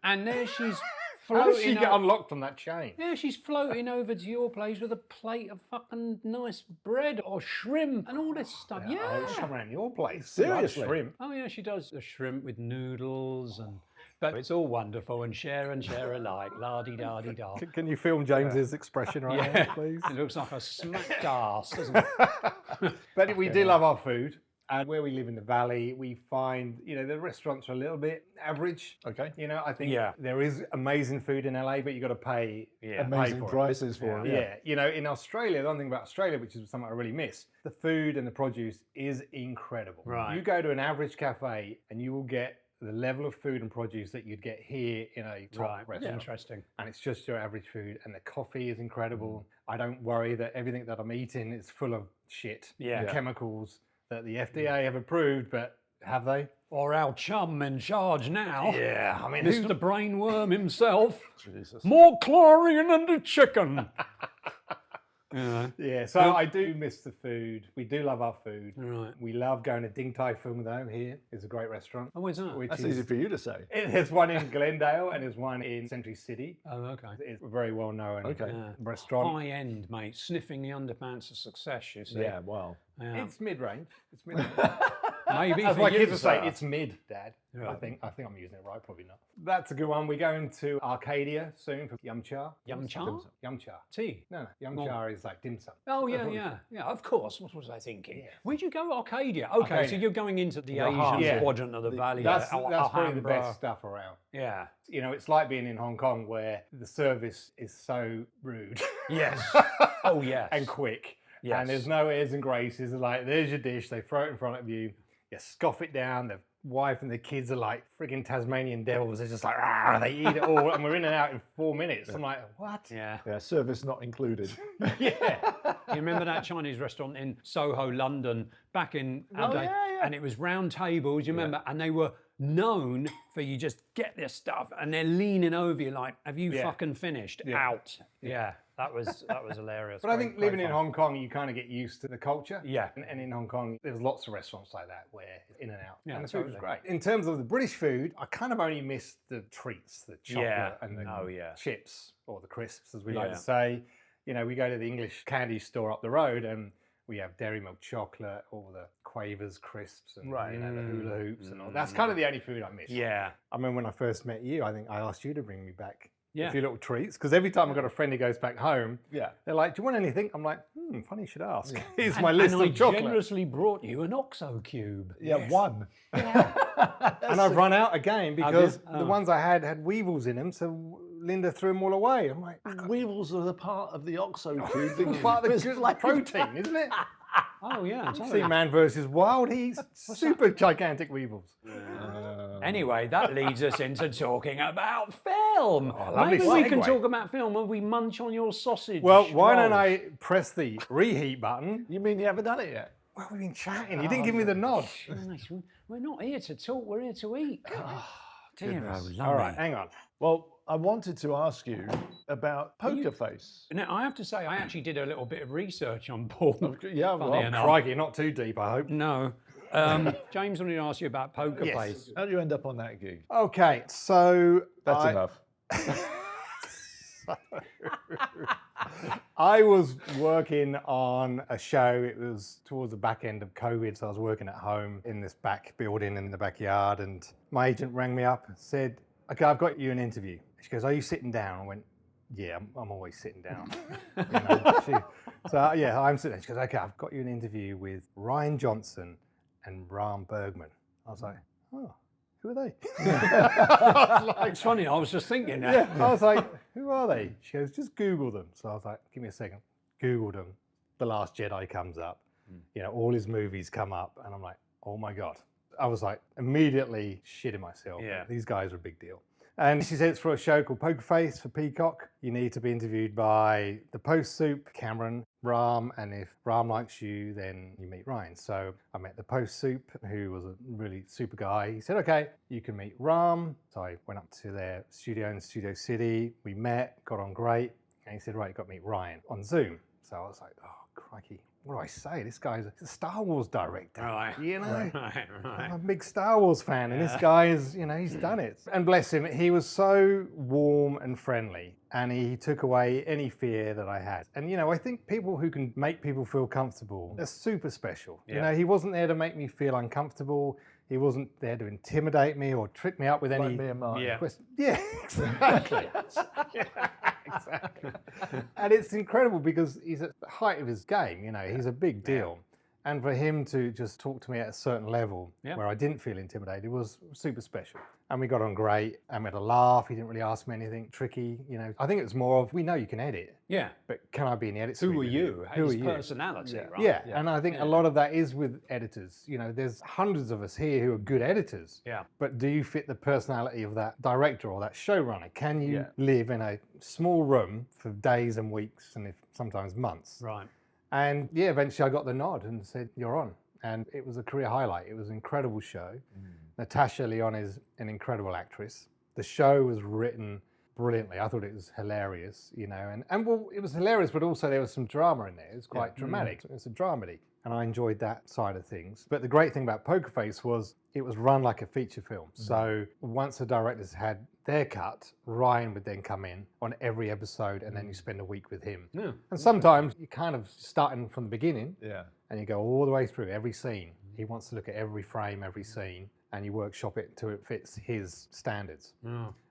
and there she's How does she floating. get unlocked from that chain? Yeah, she's floating over to your place with a plate of fucking nice bread or shrimp and all this stuff. Yeah. Oh, it's come around your place. Seriously? Like shrimp. Oh yeah, she does the shrimp with noodles and. But it's all wonderful and share alike. La di da di da. Can you film James's expression right now, please? It looks like a smacked ass, doesn't it? But we do love our food. And where we live in the valley, we find, the restaurants are a little bit average. Okay. I think Yeah. there is amazing food in LA, but you got to pay Amazing for it. prices for it. Yeah. In Australia, the one thing about Australia, which is something I really miss, the food and the produce is incredible. Right. You go to an average cafe and you will get the level of food and produce that you'd get here in a top Right. restaurant. Interesting. And it's just your average food, and the coffee is incredible. I don't worry that everything that I'm eating is full of shit, Yeah. and chemicals that the FDA have approved, but have they? Or our chum in charge now. Yeah, I mean, Mr. Brainworm himself. Jesus. More chlorine than the chicken. Yeah. Yeah, so I do miss the food. We do love our food. Right. We love going to Ding Tai Fung though. Here is a great restaurant. Oh, is that? Which That's is, easy for you to say. There's one in Glendale and there's one in Century City. Oh, okay. It's a very well known Okay. Yeah. restaurant. High end, mate. Sniffing the underpants of success, you see. Yeah, well. Yeah. It's mid-range. It's mid-range. Maybe As for my you, kids are saying, sir. it's mid, Dad. Yeah. I think I'm using it right, probably not. That's a good one. We're going to Arcadia soon for Yum Cha. Yum cha? Yum Cha. Tea. No, Yum Oh. Cha is like dim sum. Oh, yeah. Of course. What was I thinking? Yes. Where'd you go? Arcadia. Okay, so Arcadia. you're going into the The Asian heart. Yeah. quadrant of the valley. That's Al- probably the Alhambra. best stuff around. Yeah. It's like being in Hong Kong where the service is so rude. Yes. Oh, yes. and quick. Yes. And there's no airs and graces. It's like, there's your dish. They throw it in front of you. You scoff it down. The wife and the kids are like friggin' Tasmanian devils. They're just like, ah, they eat it all. And we're in and out in 4 minutes. I'm like, what? Yeah. Yeah, service not included. Yeah. You remember that Chinese restaurant in Soho, London, back in the day? yeah. And it was round tables, you remember? And they were known for you just get their stuff and they're leaning over you like, have you Yeah. fucking finished? Yeah. Out. Yeah. That was hilarious. But I Great- think great living in fun. Hong Kong, you kind of get used to the culture. Yeah. And in Hong Kong, there's lots of restaurants like that where it's in and out. Yeah, and the food was totally. great. In terms of the British food, I kind of only miss the treats, the chocolate Yeah. and the Oh, yeah. chips or the crisps, as we like Yeah. to say. We go to the English candy store up the road and we have dairy milk chocolate, all the Quavers crisps and Right. the hula hoops and all. That's kind of the only food I miss. Yeah. I remember when I first met you, I think I asked you to bring me back Yeah. a few little treats because every time I've got a friend who goes back home, Yeah. they're like, "Do you want anything?" I'm like, funny you should ask. Here's And- my list and of I chocolate. generously brought you an OXO cube. Yeah, one. And I've run out again Have you? because the Oh. ones I had weevils in them, so Linda threw them all away. I'm like, Weevils are the part of the OXO cube. thing. part of It's the good like- protein, isn't it? Oh, yeah. See totally. Man versus Wild, he's super gigantic weevils. Anyway, that leads us into talking about film. lovely Maybe we can segue. talk about film when we munch on your sausage. Well, why don't rolls. I press the reheat button? You mean you haven't done it yet? Well, we've been chatting. You didn't give me the nod. Nice. We're not here to talk, we're here to eat. Dear oh, All right, hang on. Well, I wanted to ask you about Poker Face. Now, I have to say, I actually did a little bit of research on Paul. Yeah, Funny well, enough. Crikey, not too deep, I hope. No. James wanted to ask you about Poker Yes. Face. how do you end up on that gig? Okay, so That's enough. I was working on a show. It was towards the back end of COVID, so I was working at home in this back building in the backyard, and my agent rang me up and said, okay, I've got you an interview. She goes, are you sitting down? I went, yeah, I'm always sitting down. I'm sitting there. She goes, okay, I've got you an interview with Ryan Johnson and Ram Bergman. I was like, oh, who are they? It's funny, I was just thinking that. Yeah, I was like, who are they? She goes, just Google them. So I was like, give me a second. Googled them. The Last Jedi comes up. All his movies come up. And I'm like, oh my God. I was like, immediately shitting myself. Yeah. These guys are a big deal. And she said it's for a show called Poker Face for Peacock. You need to be interviewed by the Post Soup, Cameron, Ram, and if Ram likes you, then you meet Ryan. So I met the Post Soup, who was a really super guy. He said, okay, you can meet Ram. So I went up to their studio in Studio City. We met, got on great. And he said, right, you've got to meet Ryan on Zoom. So I was like, oh, crikey. What do I say? This guy's a Star Wars director, Right. you know? Right. I'm a big Star Wars fan, and this guy is, he's done it. And bless him, he was so warm and friendly, and he took away any fear that I had. And, I think people who can make people feel comfortable are super special. Yeah. He wasn't there to make me feel uncomfortable. He wasn't there to intimidate me or trick me up with any... Like me and Martin. Yeah. Yeah, exactly. Exactly. And it's incredible because he's at the height of his game, he's a big deal. And for him to just talk to me at a certain level where I didn't feel intimidated was super special. And we got on great and we had a laugh. He didn't really ask me anything tricky, I think it was more of, we know you can edit. Yeah. But can I be in the edit Who suite are with you? Who His are you? personality, right? Yeah, and I think a lot of that is with editors. There's hundreds of us here who are good editors. Yeah. But do you fit the personality of that director or that showrunner? Can you live in a small room for days and weeks and sometimes months? Right. And eventually I got the nod and said, you're on. And it was a career highlight. It was an incredible show. Natasha Lyonne is an incredible actress. The show was written brilliantly. I thought it was hilarious, and well, it was hilarious, but also there was some drama in there. It was quite dramatic. It was a dramedy, and I enjoyed that side of things. But the great thing about Poker Face was it was run like a feature film. So once the directors had their cut, Ryan would then come in on every episode, and then you spend a week with him. Yeah. And sometimes you kind of starting from the beginning, Yeah. and you go all the way through every scene. He wants to look at every frame, every scene, and you workshop it till it fits his standards,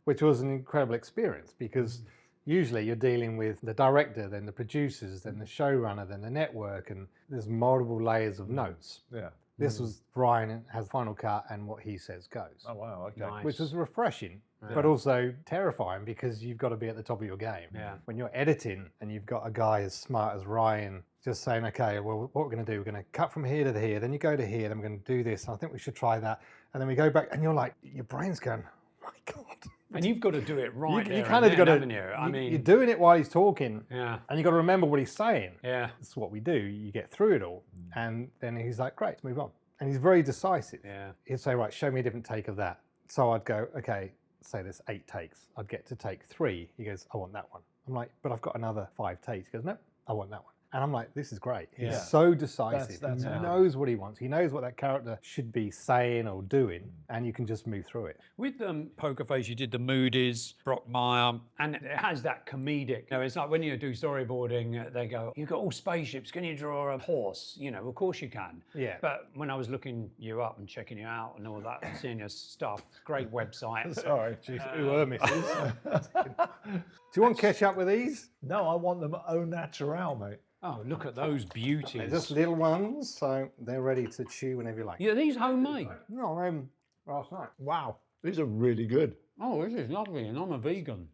which was an incredible experience because usually you're dealing with the director, then the producers, then the showrunner, then the network, and there's multiple layers of notes. Yeah. This was Brian has final cut and what he says goes. Oh, wow. Okay. Nice. Which was refreshing, but also terrifying because you've got to be at the top of your game. Yeah. When you're editing and you've got a guy as smart as Ryan just saying, okay, well, what we're going to do, we're going to cut from here to here, then you go to here, then we're going to do this, and I think we should try that. And then we go back, and you're like, your brain's going, oh my God. And you've got to do it right You there kind and of got then, to, haven't you? you're doing it while he's talking, Yeah. and you've got to remember what he's saying. Yeah. That's what we do. You get through it all, and then he's like, great, let's move on. And he's very decisive. Yeah. He'd say, right, show me a different take of that. So I'd go, okay, say there's 8 takes. I'd get to take 3. He goes, I want that one. I'm like, but I've got another 5 takes. He goes, no, I want that one. And I'm like, this is great. He's so decisive. That's he knows what he wants. He knows what that character should be saying or doing, and you can just move through it. With Poker Face, you did the Moody's, Brockmire, and it has that comedic. It's like when you do storyboarding, they go, you've got all spaceships, can you draw a horse? Of course you can. Yeah. But when I was looking you up and checking you out and all that, seeing your stuff, great website. Sorry. Who are misses? Do you want to catch up with these? No, I want them au naturel, mate. Oh, look at those They're beauties. just little ones, so they're ready to chew whenever you like. Yeah, these homemade. No, last night. Wow. These are really good. Oh, this is lovely, and I'm a vegan.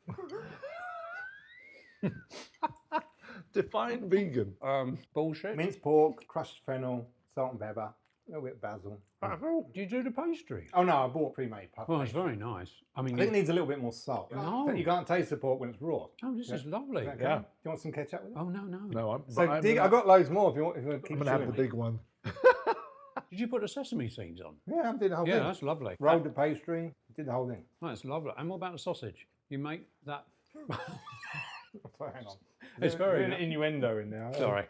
Define vegan. Bullshit. Minced pork, crushed fennel, salt and pepper, a little bit of basil. Do you do the pastry? Oh no, I bought pre-made puff. Well, it's pastry. very nice. I mean, I think it needs a little bit more salt. No. You can't taste the pork when it's raw. oh, this is lovely. Okay. Yeah. Do you want some ketchup with it? Oh, no, no. No, So I've got loads more if you want to keep I'm going to have the chewing. big one. Did you put the sesame seeds on? Yeah, I did the whole Yeah, thing. that's lovely. Rolled the pastry, did the whole thing. That's lovely. And what about the sausage? You make that? Hang on. It's very an innuendo in there. Sorry,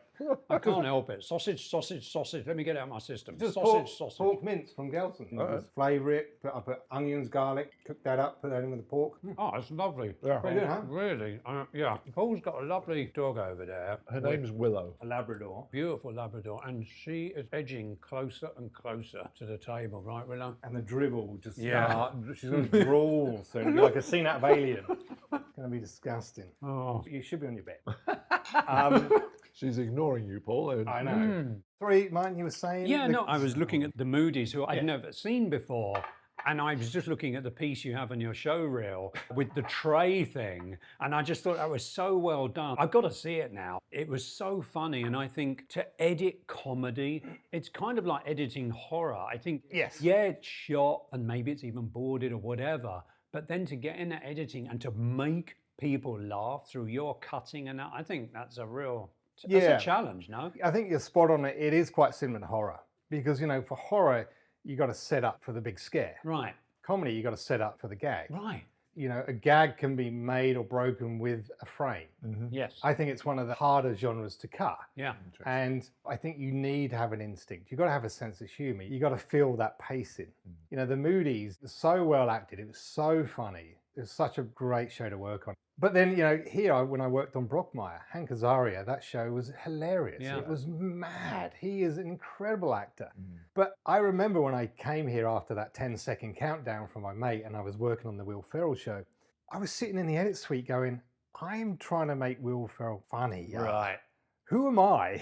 I can't help it. Sausage, sausage, sausage. Let me get it out of my system. Just Sausage, pork, sausage. pork mince from Gelson. Just flavour it. I put onions, garlic, cook that up, put that in with the pork. Oh, it's lovely. Yeah. Pretty good, huh? Really, yeah. Paul's got a lovely dog over there. Her name's Willow. A Labrador. Beautiful Labrador, and she is edging closer and closer to the table, right, Willow? And the dribble will just Yeah. start. She's going to drool soon. It'll be like a scene out of Alien. It's going to be disgusting. Oh, You should be on your bed. She's ignoring you, Paul. I know. Sorry, Martin, you were saying? yeah. No, I was looking at the Moody's, who I'd never seen before. And I was just looking at the piece you have on your show reel with the tray thing. And I just thought that was so well done. I've got to see it now. It was so funny. And I think to edit comedy, it's kind of like editing horror. I think, Yes. yeah, it's shot and maybe it's even boarded or whatever. But then to get in that editing and to make people laugh through your cutting and that, I think that's a real, that's Yeah. a challenge, no? I think you're spot on. It is quite similar to horror. Because, you know, for horror, you got to set up for the big scare. Right, Comedy, you got to set up for the gag. right. You know, a gag can be made or broken with a frame. Yes. I think it's one of the harder genres to cut. Yeah. And I think you need to have an instinct. You've got to have a sense of humour. You've got to feel that pacing. You know, the Moody's, so well acted. It was so funny. It was such a great show to work on. But then, you know, here, when I worked on Brockmire, Hank Azaria, that show was hilarious. Yeah. It was mad. He is an incredible actor. But I remember when I came here after that 10-second countdown from my mate and I was working on the Will Ferrell show, I was sitting in the edit suite going, I'm trying to make Will Ferrell funny. Right. Who am I?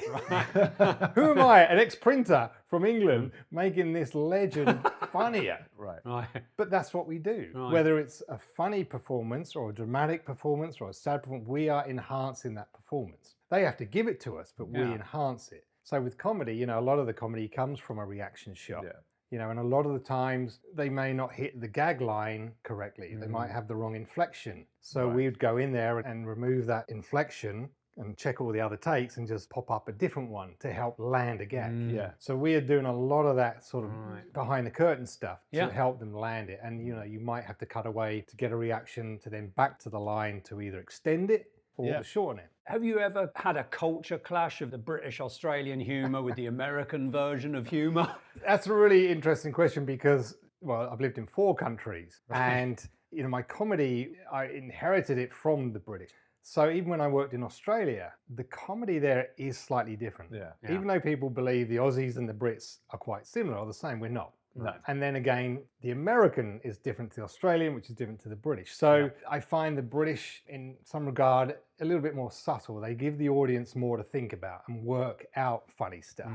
Who am I, an ex-printer from England, making this legend funnier? Right. Right. But that's what we do. Right. Whether it's a funny performance or a dramatic performance or a sad performance, we are enhancing that performance. They have to give it to us, but we Yeah. enhance it. So with comedy, you know, a lot of the comedy comes from a reaction shot. Yeah. You know, and a lot of the times they may not hit the gag line correctly. They might have the wrong inflection. So Right. we would go in there and remove that inflection and check all the other takes and just pop up a different one to help land a gag. Yeah. So we are doing a lot of that sort of Right. behind the curtain stuff to Yeah. help them land it. And, you know, you might have to cut away to get a reaction to then back to the line to either extend it or Yeah. shorten it. Have you ever had a culture clash of the British Australian humour with the American version of humour? That's a really interesting question because, well, I've lived in 4 countries and, you know, my comedy, I inherited it from the British. So even when I worked in Australia, the comedy there is slightly different. Yeah. Even though people believe the Aussies and the Brits are quite similar or the same, we're not. No. And then again, the American is different to the Australian, which is different to the British. So I find the British, in some regard, a little bit more subtle. They give the audience more to think about and work out funny stuff.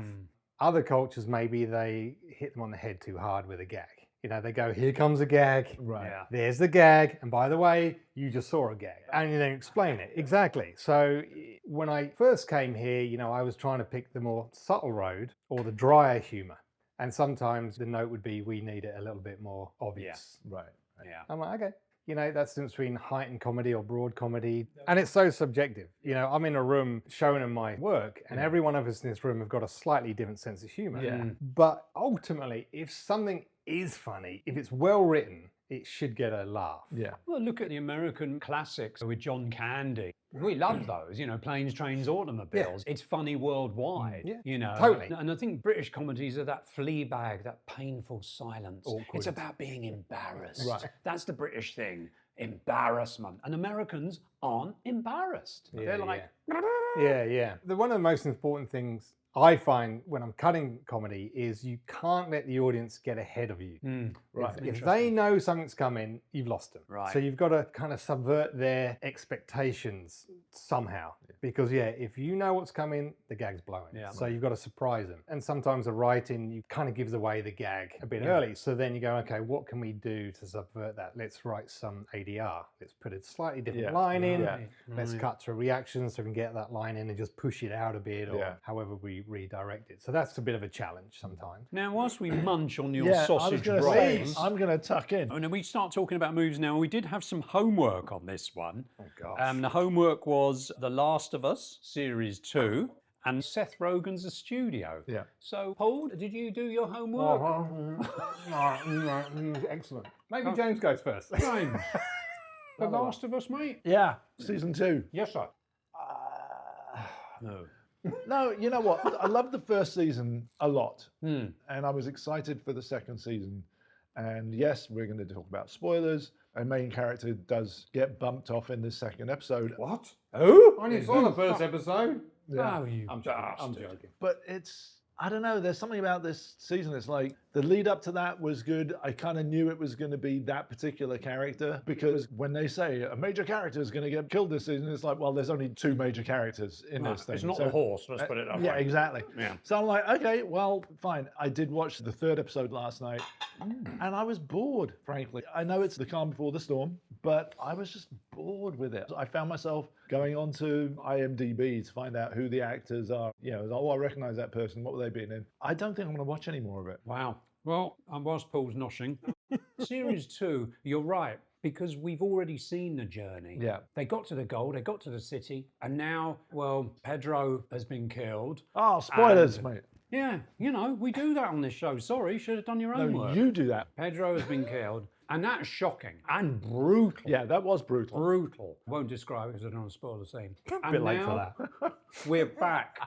Other cultures, maybe they hit them on the head too hard with a gag. You know, they go, here comes a gag. Right. Yeah. There's the gag. And by the way, you just saw a gag. And you then explain it. Exactly. So when I first came here, you know, I was trying to pick the more subtle road or the drier humour. And sometimes the note would be, we need it a little bit more obvious. Right. Yeah. I'm like, okay. You know, that's the difference between heightened comedy or broad comedy. And it's so subjective. You know, I'm in a room showing them my work, and every one of us in this room have got a slightly different sense of humour. Yeah. But ultimately, if something is funny, if it's well written, it should get a laugh. Yeah. Well, look at the American classics with John Candy. We love those, you know, Planes, Trains, Automobiles. It's funny worldwide, Yeah, you know. totally. And I think British comedies are that Fleabag, that painful silence. Awkward. It's about being embarrassed. Right. That's the British thing, embarrassment. And Americans aren't embarrassed. They're like, Yeah. One of the most important things I find when I'm cutting comedy is you can't let the audience get ahead of you. Right. If they know something's coming, you've lost them. Right. So you've got to kind of subvert their expectations somehow. Because, if you know what's coming, the gag's blowing. Yeah. So you've got to surprise them. And sometimes the writing, you kind of gives away the gag a bit early. So then you go, okay, what can we do to subvert that? Let's write some ADR. Let's put a slightly different Yeah. line in. Yeah. Let's cut to a reaction so we can get that line in and just push it out a bit or Yeah. however we redirect it. So that's a bit of a challenge sometimes. now, whilst we munch on your Yeah, I was sausage going to say, rolls, I'm going to tuck in. and we start talking about movies now. We did have some homework on this one. Oh, gosh. The homework was The Last of Us, Series 2, and Seth Rogen's A Studio. Yeah. So, Paul, did you do your homework? Excellent. Maybe James goes first. James. The Last of Us, mate? Yeah, season 2. Yes, sir. No. No, you know what? I loved the first season a lot. And I was excited for the second season. And yes, we're going to talk about spoilers. A main character does get bumped off in the second episode. What? Who? I only saw the first episode. Yeah. Oh, you I'm joking. I'm bastard. joking. But I don't know, there's something about this season. It's like the lead up to that was good. I kind of knew it was going to be that particular character because when they say a major character is going to get killed this season, it's like, well, there's only 2 major characters in this thing. It's not So- the horse, let's put it that way. Yeah, exactly. Yeah. So I'm like, okay, well, fine. I did watch the 3rd episode last night and I was bored, frankly. I know it's the calm before the storm, but I was just bored with it. I found myself going on to IMDb to find out who the actors are. You know, oh, I recognize that person. What were they being in? I don't think I'm going to watch any more of it. Wow. Well, whilst Paul's noshing, Series 2, you're right, because we've already seen the journey. Yeah. They got to the goal, they got to the city, and now, well, Pedro has been killed. Oh, spoilers, And- mate. Yeah, you know, we do that on this show. Sorry, should have done your own No, work. you do that. Pedro has been killed, and that's shocking and brutal. Yeah, that was brutal. Brutal. Won't describe it because I don't want to spoil the scene. A bit late for that. We're back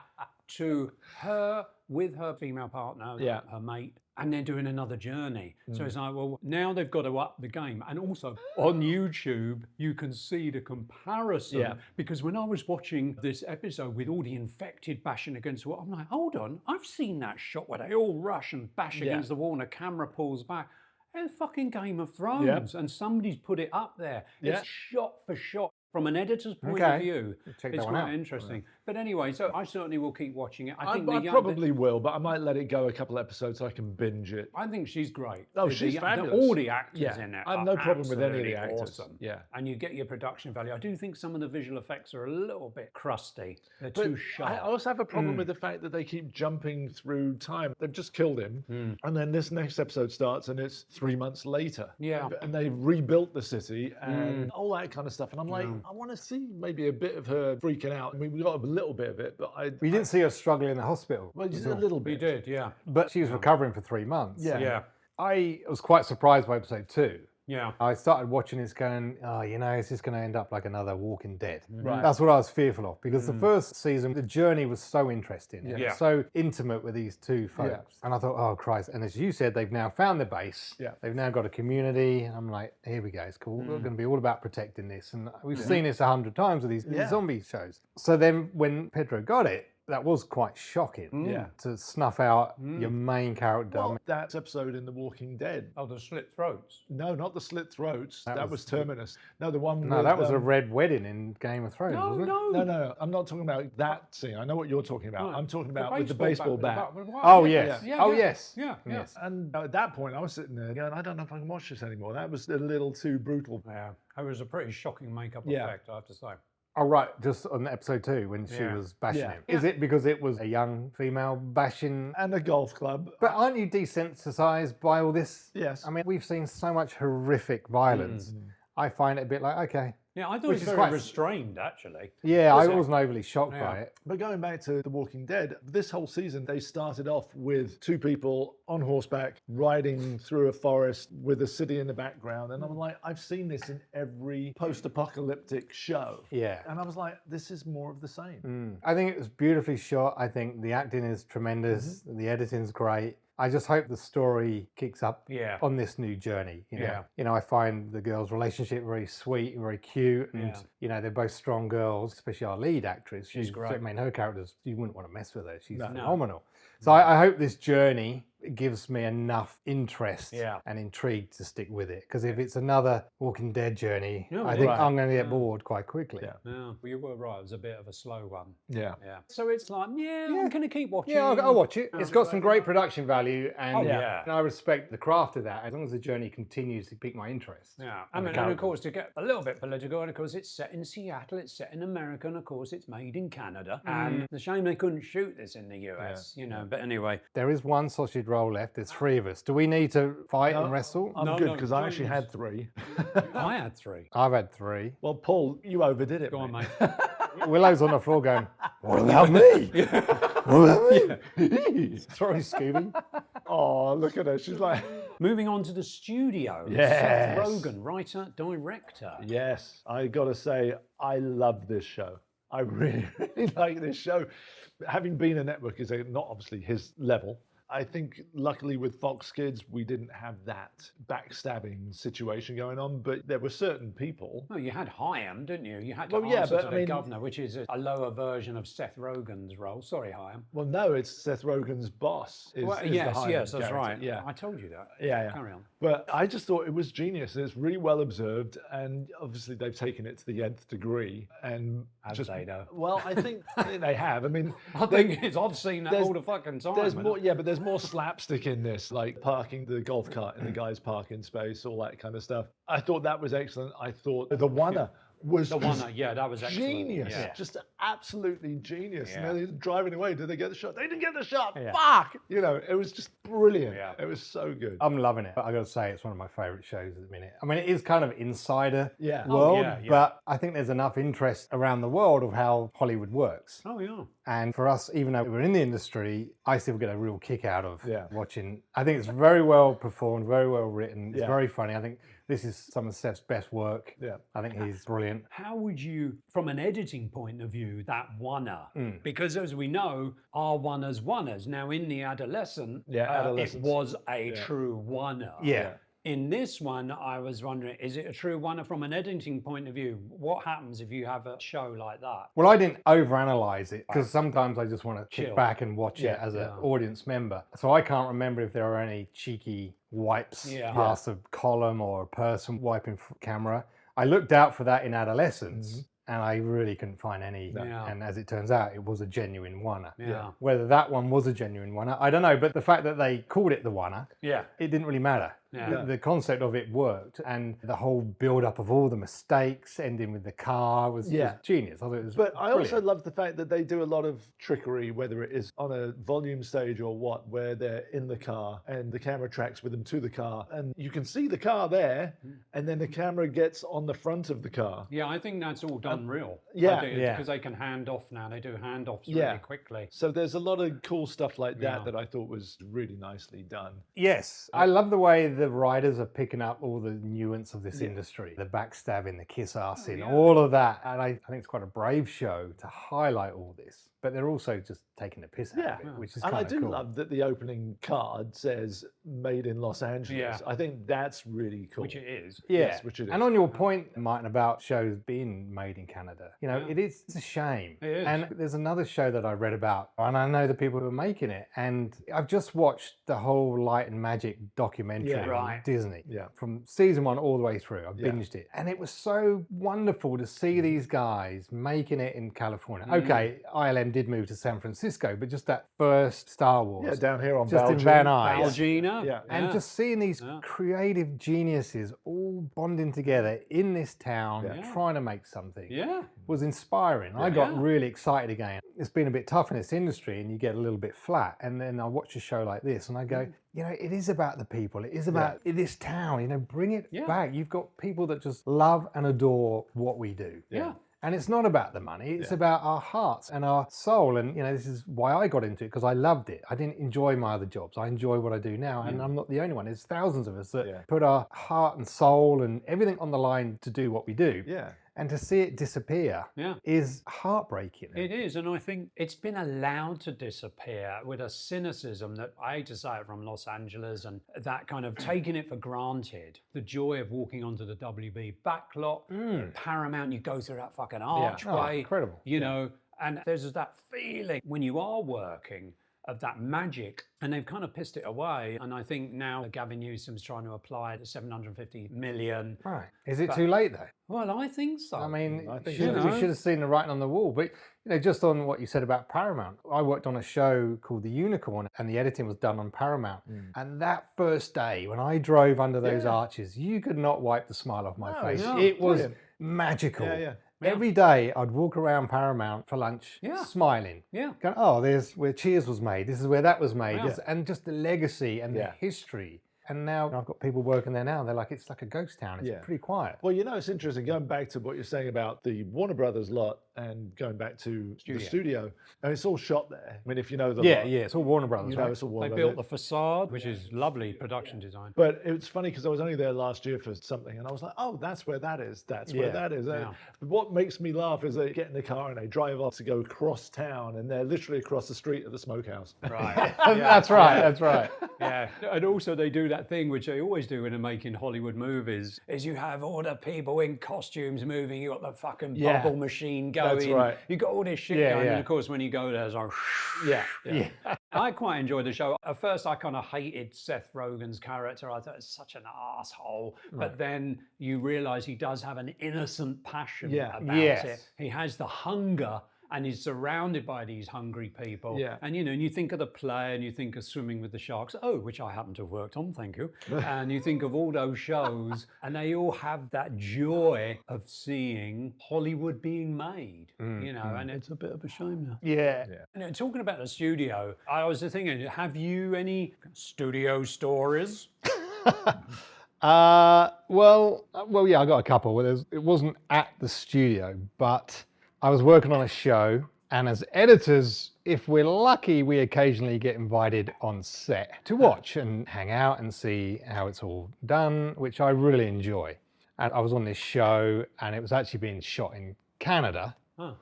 to her with her female partner, Yeah. her mate, and they're doing another journey. So it's like, well, now they've got to up the game. And also on YouTube, you can see the comparison. Yeah. Because when I was watching this episode with all the infected bashing against the wall, I'm like, hold on, I've seen that shot where they all rush and bash Yeah. against the wall and the camera pulls back. It's fucking Game of Thrones. And somebody's put it up there. Yeah. It's shot for shot. From an editor's point Okay. of view, Check it's that one quite out. interesting. But anyway, so I certainly will keep watching it. I think I the probably will, but I might let it go a couple episodes so I can binge it. I think she's great. Oh, she's fabulous. All the actors Yeah, in it. I have are no problem with any of the absolutely actors. Awesome. Yeah. And you get your production value. I do think some of the visual effects are a little bit crusty. They're But too sharp. I also have a problem with the fact that they keep jumping through time. They've just killed him, and then this next episode starts, and it's 3 months later. Yeah. And they've rebuilt the city and all that kind of stuff. And I'm like, I want to see maybe a bit of her freaking out. I mean, we got a little bit of it, but We didn't see her struggle in the hospital. well, just at a all. little We bit. did, yeah. But she was recovering for 3 months. Yeah. Yeah. I was quite surprised by episode 2. Yeah. I started watching this going, oh, you know, is this going to end up like another Walking Dead? Right. That's what I was fearful of because the first season, the journey was so interesting. It Yeah. was so intimate with these 2 folks. And I thought, oh, Christ. And as you said, they've now found the base. Yeah. They've now got a community. And I'm like, here we go. It's cool. We're going to be all about protecting this. And we've seen this 100 times with these Yeah. zombie shows. So then when Pedro got it, that was quite shocking Yeah. to snuff out your main character. Well, that episode in The Walking Dead. Oh, the slit throats. No, not the slit throats. That was was- Terminus. No, the one. No, with, that was a red wedding in Game of Thrones, No, wasn't it? no. No, I'm not talking about that scene. I know what you're talking about. Right. I'm talking about with the baseball bat. Oh, yes. Yeah, Oh, yeah. yes. Yeah, yeah. Yes. And at that point, I was sitting there going, I don't know if I can watch this anymore. That was a little too brutal. Yeah. It was a pretty shocking makeup Yeah. effect, I have to say. Oh, right. Just on episode 2 when she Yeah. was bashing Yeah. him. Is it because it was a young female bashing? And a golf club. But aren't you desensitized by all this? Yes. I mean, we've seen so much horrific violence. I find it a bit like, okay. Yeah, I thought Which it was is very quite- restrained, actually. Yeah, Was I it? wasn't overly shocked Yeah. by it. But going back to The Walking Dead, this whole season, they started off with 2 people on horseback riding through a forest with a city in the background. And I'm like, I've seen this in every post-apocalyptic show. Yeah. And I was like, this is more of the same. I think it was beautifully shot. I think the acting is tremendous. The editing's great. I just hope the story kicks up Yeah. on this new journey. Yeah. You know, I find the girls' relationship very sweet, very cute, and Yeah. you know, they're both strong girls. Especially our lead actress. She's great. I mean, her character's you wouldn't want to mess with her. She's No. phenomenal. So I hope this journey gives me enough interest Yeah. and intrigue to stick with it. Because if it's another Walking Dead journey, Yeah, I think right. I'm going to get bored quite quickly. Yeah. Yeah, well, you were right. It was a bit of a slow one. Yeah. Yeah. So it's like, I'm going to keep watching. Yeah, I'll watch it. Yeah. It's got some great production value, and, Oh, yeah. and I respect the craft of that as long as the journey continues to pique my interest. Yeah, I And the mean, and of characters. course, to get a little bit political, and of course, it's set in Seattle, it's set in America, and of course, it's made in Canada. And it's a shame they couldn't shoot this in the US, you know. But anyway, There is one sausage roll left. There's 3 of us. Do we need to fight No. and wrestle? I'm No, good no, because I actually please. had 3. I had 3. I've had 3. Well, Paul, you overdid it. Go on, mate. mate. Willow's on the floor going, what about me? What about me? Sorry, Scooby. Oh, look at her. She's like, Moving on to the studio. Yes. Seth Rogen, writer, director. Yes, I got to say, I love this show. I really, really like this show. Having been a network is not obviously his level. I think luckily with Fox Kids, we didn't have that backstabbing situation going on, but there were certain people. Well, you had Hyam, didn't you? You had to Well, yeah, answer but to I the mean- governor, which is a lower version of Seth Rogen's role. Sorry, Hyam. Well, no, it's Seth Rogen's boss. Is the Yes, Hyam that's character. right. Yeah. I told you that. Yeah. Carry on. But I just thought it was genius. It's really well observed, and obviously they've taken it to the nth degree. And Have just, they, though? Well, I think they have. I mean, I think I've seen that there's- all the fucking time. there's and more, yeah, but there's more slapstick in this, like parking the golf cart in the guy's parking space, all that kind of stuff. I thought that was excellent. I thought the Wanna was The one, yeah, that was excellent. genius, Yeah. just absolutely genius. Yeah. And they're driving away. Did they get the shot? They didn't get the shot. Yeah. Fuck! You know, it was just brilliant. Yeah. It was so good. I'm loving it. I got to say, it's one of my favourite shows at the minute. I mean, it is kind of insider Yeah. world, yeah, yeah. but I think there's enough interest around the world of how Hollywood works. Oh, yeah. And for us, even though we're in the industry, I still get a real kick out of Yeah. watching. I think it's very well performed, very well written. It's Yeah. very funny. I think this is some of Seth's best work. Yeah. I think he's brilliant. How would you, from an editing point of view, that wanna? Mm. Because as we know, our oneers wanners. Now, in the adolescent, Yeah, it adolescence. was a Yeah. true wanna. Yeah. In this one, I was wondering, is it a true wanna from an editing point of view? What happens if you have a show like that? Well, I didn't overanalyze it because sometimes I just want to Chill. kick back and watch it Yeah, as an yeah. audience member. So I can't remember if there were any cheeky wipes Yeah. past a column or a person wiping camera. I looked out for that in adolescence and I really couldn't find any. Yeah. And as it turns out, it was a genuine wanna. Yeah. Whether that one was a genuine wanna, I don't know. But the fact that they called it the wanna, Yeah. it didn't really matter. Yeah. The concept of it worked, and the whole build-up of all the mistakes, ending with the car, was genius. I thought it was But I also brilliant. love the fact that they do a lot of trickery, whether it is on a volume stage or what, where they're in the car and the camera tracks with them to the car, and you can see the car there, and then the camera gets on the front of the car. Yeah, I think that's all done real. yeah. Yeah. Because they can hand off now. They do handoffs Yeah. really quickly. So there's a lot of cool stuff like that Yeah. that I thought was really nicely done. Yes, I love the way the writers are picking up all the nuance of this industry, the backstabbing, the kiss-assing, all of that. And I think it's quite a brave show to highlight all this. But they're also just taking the piss out of it, which is And kind I of do cool. love that the opening card says "Made in Los Angeles." Yeah. I think that's really cool. Which it is. Yeah, Yes, which it and is. on your point, Martin, about shows being made in Canada, you know, Yeah. it's a shame. It is. And there's another show that I read about, and I know the people who are making it, and I've just watched the whole Light and Magic documentary Yeah. on Right. Disney, Yeah. from season 1 all the way through. I Yeah. binged it, and it was so wonderful to see these guys making it in California. Mm. Okay, ILM did move to San Francisco, but just that first Star Wars, Yeah, down here on just in Belgium. Van Nuys. Algina. Yeah. And just seeing these Yeah. creative geniuses all bonding together in this town, Yeah. trying to make something, Yeah. was inspiring. I got Yeah. really excited again. It's been a bit tough in this industry and you get a little bit flat. And then I watch a show like this and I go, you know, it is about the people. It is about this town, you know, bring it Yeah. back. You've got people that just love and adore what we do. Yeah. And it's not about the money, it's about our hearts and our soul. And, you know, this is why I got into it, because I loved it. I didn't enjoy my other jobs. I enjoy what I do now. And I'm not the only one. There's thousands of us that put our heart and soul and everything on the line to do what we do. Yeah. And to see it disappear Yeah. is heartbreaking. It is, and I think it's been allowed to disappear with a cynicism that I hate to say it from Los Angeles and that kind of taking it for granted. The joy of walking onto the WB backlot, Paramount, you go through that fucking archway, Oh, incredible. you know, and there's that feeling when you are working of that magic, and they've kind of pissed it away. And I think now Gavin Newsom's trying to apply the 750 million. Right. Is it too late though? Well, I think so. I mean, I think you so. should have seen the writing on the wall. But, you know, just on what you said about Paramount, I worked on a show called The Unicorn and the editing was done on Paramount. And that first day when I drove under those arches, you could not wipe the smile off my face. no, It was brilliant. magical. Yeah, yeah. Every day I'd walk around Paramount for lunch smiling. Yeah. Going, oh, there's where Cheers was made. This is where that was made. Yeah. And just the legacy and the Yeah. history And now I've got people working there now. They're like, it's like a ghost town. It's Yeah. pretty quiet. Well, it's interesting going back to what you're saying about the Warner Brothers lot and going back to the studio. And it's all shot there. I mean, if you know the Yeah, lot, it's all Warner Brothers, right? it's all Warner They Brothers. built the facade, which is lovely production design. But it's funny because I was only there last year for something and I was like, oh, that's where that is. That's where that is. Yeah. But what makes me laugh is they get in the car and they drive off to go across town and they're literally across the street at the smokehouse. Right. That's right, that's right. Yeah, and also they do that thing which they always do when they're making Hollywood movies, is you have all the people in costumes moving, you got the fucking bubble machine going, That's right. you got all this shit going, and of course when you go there, it's like, Yeah. I quite enjoyed the show. At first I kind of hated Seth Rogen's character, I thought it's such an asshole, but then you realise he does have an innocent passion about it. He has the hunger, and he's surrounded by these hungry people. Yeah. And and you think of the play and you think of Swimming with the Sharks, which I happen to have worked on, thank you. And you think of all those shows and they all have that joy of seeing Hollywood being made, and it's a bit of a shame now. Yeah. Talking about the studio, I was thinking, have you any studio stories? Well, yeah, I got a couple. It wasn't at the studio, but I was working on a show, and as editors, if we're lucky, we occasionally get invited on set to watch and hang out and see how it's all done, which I really enjoy. And I was on this show, and it was actually being shot in Canada,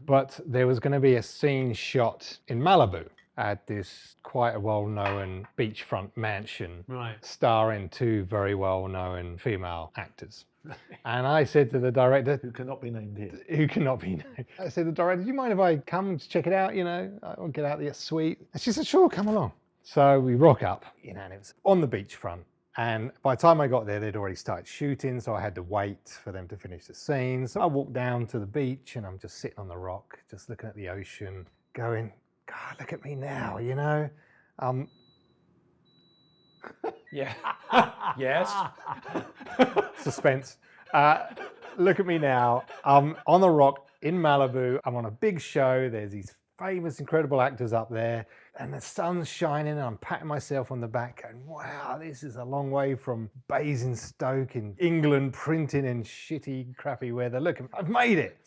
but there was going to be a scene shot in Malibu at this quite a well-known beachfront mansion, starring two very well-known female actors. And I said to the director, Who cannot be named here. I said to the director, do you mind if I come to check it out? I'll get out the suite. And she said, sure, come along. So we rock up, and it was on the beachfront. And by the time I got there, they'd already started shooting, so I had to wait for them to finish the scene. So I walked down to the beach, and I'm just sitting on the rock, just looking at the ocean, going, God, look at me now, Yeah. Yes. Suspense. Look at me now. I'm on the rock in Malibu. I'm on a big show. There's these famous, incredible actors up there, and the sun's shining, and I'm patting myself on the back going, wow, this is a long way from Basingstoke in England, printing in shitty, crappy weather. Look, I've made it.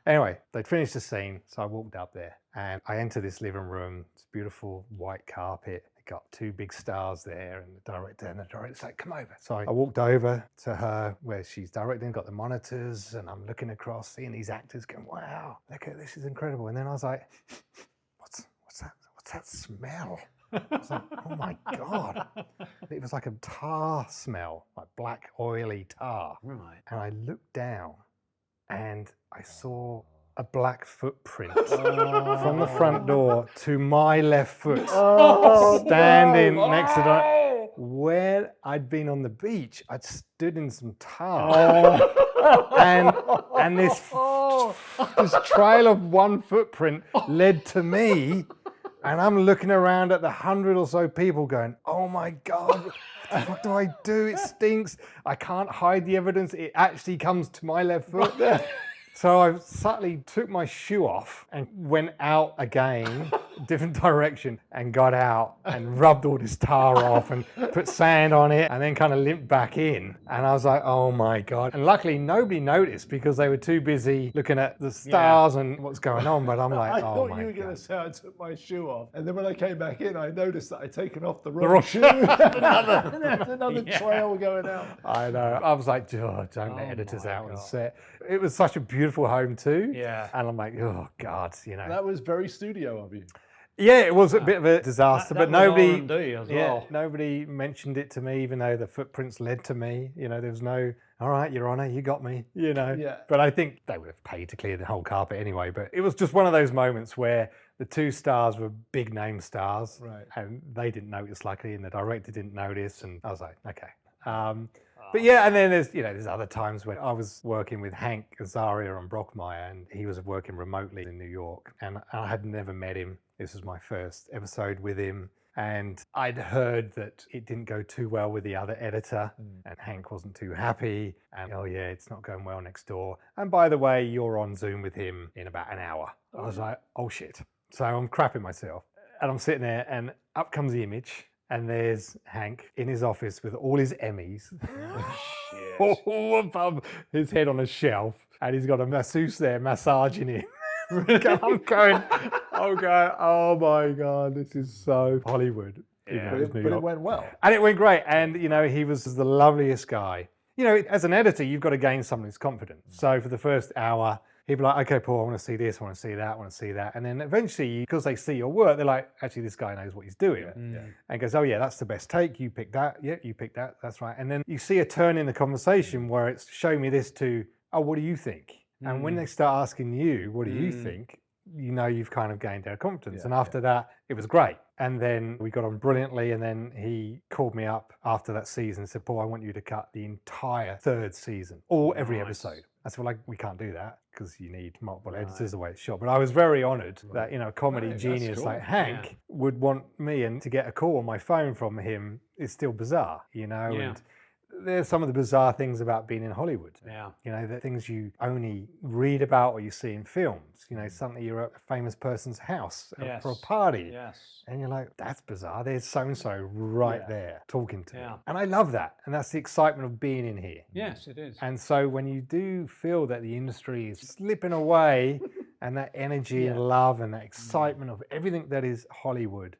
Anyway, they'd finished the scene, so I walked up there, and I enter this living room. It's beautiful white carpet. Got two big stars there, and the director's like, come over. So I walked over to her where she's directing, got the monitors, and I'm looking across, seeing these actors going, wow, look at this, is incredible. And then I was like, what's that smell? I was like, oh my God. It was like a tar smell, like black oily tar. Right. And I looked down and I saw a black footprint from the front door to my left foot, standing next to the... Where I'd been on the beach, I'd stood in some tar, and this trail of one footprint led to me, and I'm looking around at the 100 or so people going, oh my God, what do I do? It stinks. I can't hide the evidence. It actually comes to my left foot. So I subtly took my shoe off and went out again, different direction, and got out and rubbed all this tar off and put sand on it and then kind of limped back in. And I was like, oh my God. And luckily nobody noticed because they were too busy looking at the stars and what's going on. But I'm like, I oh my God. thought you were going to say I took my shoe off. And then when I came back in, I noticed that I'd taken off the wrong shoe. There's another trail going out. I know. I was like, oh, don't let editors out on set. It was such a beautiful home too. Yeah. And I'm like, oh God, That was very studio of you. Yeah, it was a bit of a disaster, but nobody, R&D as well. nobody mentioned it to me, even though the footprints led to me. There was no, all right, Your Honor, you got me, Yeah. But I think they would have paid to clear the whole carpet anyway. But it was just one of those moments where the two stars were big name stars, Right. and they didn't notice, luckily, and the director didn't notice, and I was like, okay. But yeah, and then there's other times when I was working with Hank Azaria on Brockmire, and he was working remotely in New York, and I had never met him. This was my first episode with him, and I'd heard that it didn't go too well with the other editor, and Hank wasn't too happy, and oh yeah, it's not going well next door. And by the way, you're on Zoom with him in about an hour. I was like, oh shit. So I'm crapping myself, and I'm sitting there, and up comes the image. And there's Hank in his office with all his Emmys, Shit. all above his head on a shelf, and he's got a masseuse there massaging him. I'm going, oh my God, this is so Hollywood. Yeah. But it went well. And it went great. And, you know, he was the loveliest guy. You know, as an editor, you've got to gain someone's confidence. So for the first hour, he'd be like, okay, Paul, I want to see this, I want to see that, I want to see that. And then eventually, because they see your work, they're like, actually, this guy knows what he's doing. And goes, oh yeah, that's the best take. You picked that. Yeah, you picked that. That's right. And then you see a turn in the conversation where it's show me this to, oh, what do you think? And when they start asking you, what do you think? You know, you've kind of gained their confidence. And after that, it was great. And then we got on brilliantly. And then he called me up after that season and said, Paul, I want you to cut the entire 3rd season, every episode. I said, well, we can't do that because you need multiple editors the way it's shot. But I was very honoured that, you know, a comedy genius like Hank would want me, and to get a call on my phone from him is still bizarre, you know. And there's some of the bizarre things about being in Hollywood. You know, the things you only read about or you see in films. You know, suddenly you're at a famous person's house for a party. And you're like, that's bizarre. There's so-and-so right there talking to me. And I love that. And that's the excitement of being in here. Yes, it is. And so when you do feel that the industry is slipping away and that energy and love and that excitement of everything that is Hollywood,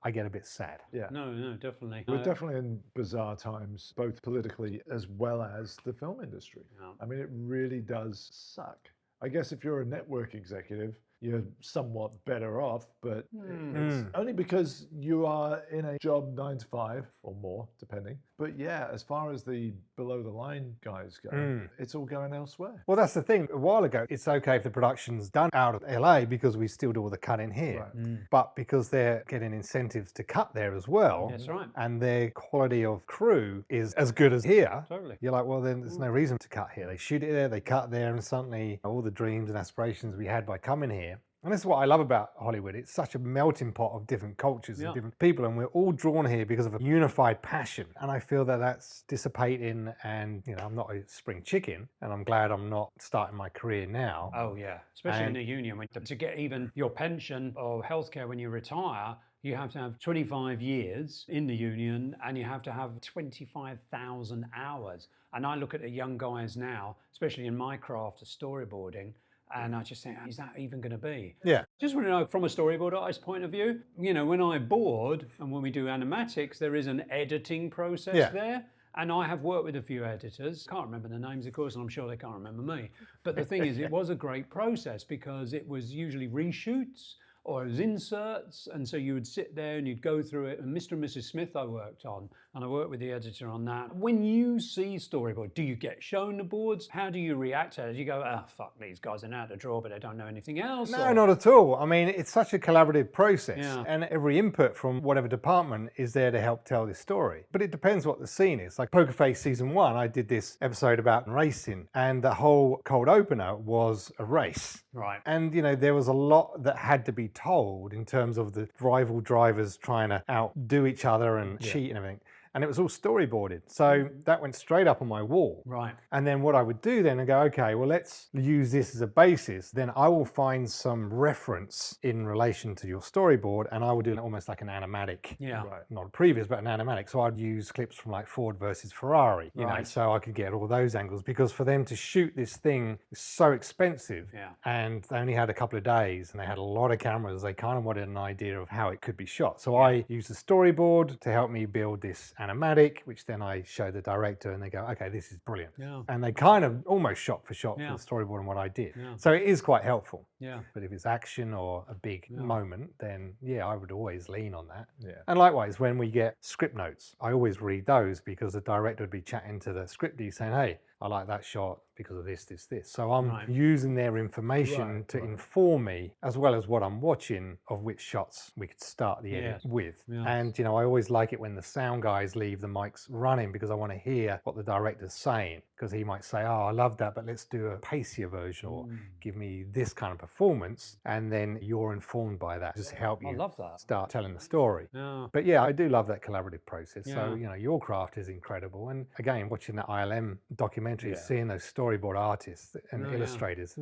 I get a bit sad. No, definitely. We're definitely in bizarre times, both politically as well as the film industry. I mean, it really does suck. I guess if you're a network executive, you're somewhat better off, but it's only because you are in a job 9 to 5 or more, depending. But yeah, as far as the below the line guys go, it's all going elsewhere. Well, that's the thing. A while ago, it's okay if the production's done out of LA because we still do all the cutting here. But because they're getting incentives to cut there as well, That's right. and their quality of crew is as good as here, Totally. you're like, well, then there's no reason to cut here. They shoot it there, they cut there, and suddenly all the dreams and aspirations we had by coming here. And this is what I love about Hollywood. It's such a melting pot of different cultures and different people, and we're all drawn here because of a unified passion. And I feel that that's dissipating, and, you know, I'm not a spring chicken, and I'm glad I'm not starting my career now. Oh, yeah. Especially in a union. To get even your pension or healthcare when you retire, you have to have 25 years in the union, and you have to have 25,000 hours. And I look at the young guys now, especially in my craft of storyboarding, and I just think, is that even going to be? Just want to know, from a storyboard artist's point of view, you know, when I board and when we do animatics, there is an editing process there. And I have worked with a few editors. Can't remember the names, of course, and I'm sure they can't remember me. But the thing is, it was a great process because it was usually reshoots or it was inserts, and so you would sit there and you'd go through it. And Mr. and Mrs. Smith I worked on, and I worked with the editor on that. When you see storyboard, do you get shown the boards? How do you react to it? Do you go, oh, fuck, these guys are now to draw, but they don't know anything else? No, not at all. I mean, it's such a collaborative process, and every input from whatever department is there to help tell this story. But it depends what the scene is. Like Poker Face Season 1, I did this episode about racing, and the whole cold opener was a race. Right. And, you know, there was a lot that had to be told in terms of the rival drivers trying to outdo each other and cheat and everything. And it was all storyboarded. So that went straight up on my wall. Right. And then what I would do then, I go, okay, well, let's use this as a basis. Then I will find some reference in relation to your storyboard, and I will do almost like an animatic. Not a previous, but an animatic. So I'd use clips from like Ford versus Ferrari, you know, so I could get all those angles, because for them to shoot this thing is so expensive. And they only had a couple of days and they had a lot of cameras. They kind of wanted an idea of how it could be shot. So I used the storyboard to help me build this animatic, which then I show the director, and they go, okay, this is brilliant. And they kind of almost shot for shot for the storyboard and what I did. So it is quite helpful. But if it's action or a big moment, then I would always lean on that. And likewise, when we get script notes, I always read those, because the director would be chatting to the scriptie saying, hey, I like that shot because of this. So I'm using their information to inform me, as well as what I'm watching, of which shots we could start the edit with. And, you know, I always like it when the sound guys leave the mics running, because I want to hear what the director's saying, because he might say, oh, I love that, but let's do a pacier version, or give me this kind of performance. And then you're informed by that. Just help you start telling the story. But yeah, I do love that collaborative process. So, you know, your craft is incredible. And again, watching that ILM documentary, seeing those storyboard artists and illustrators,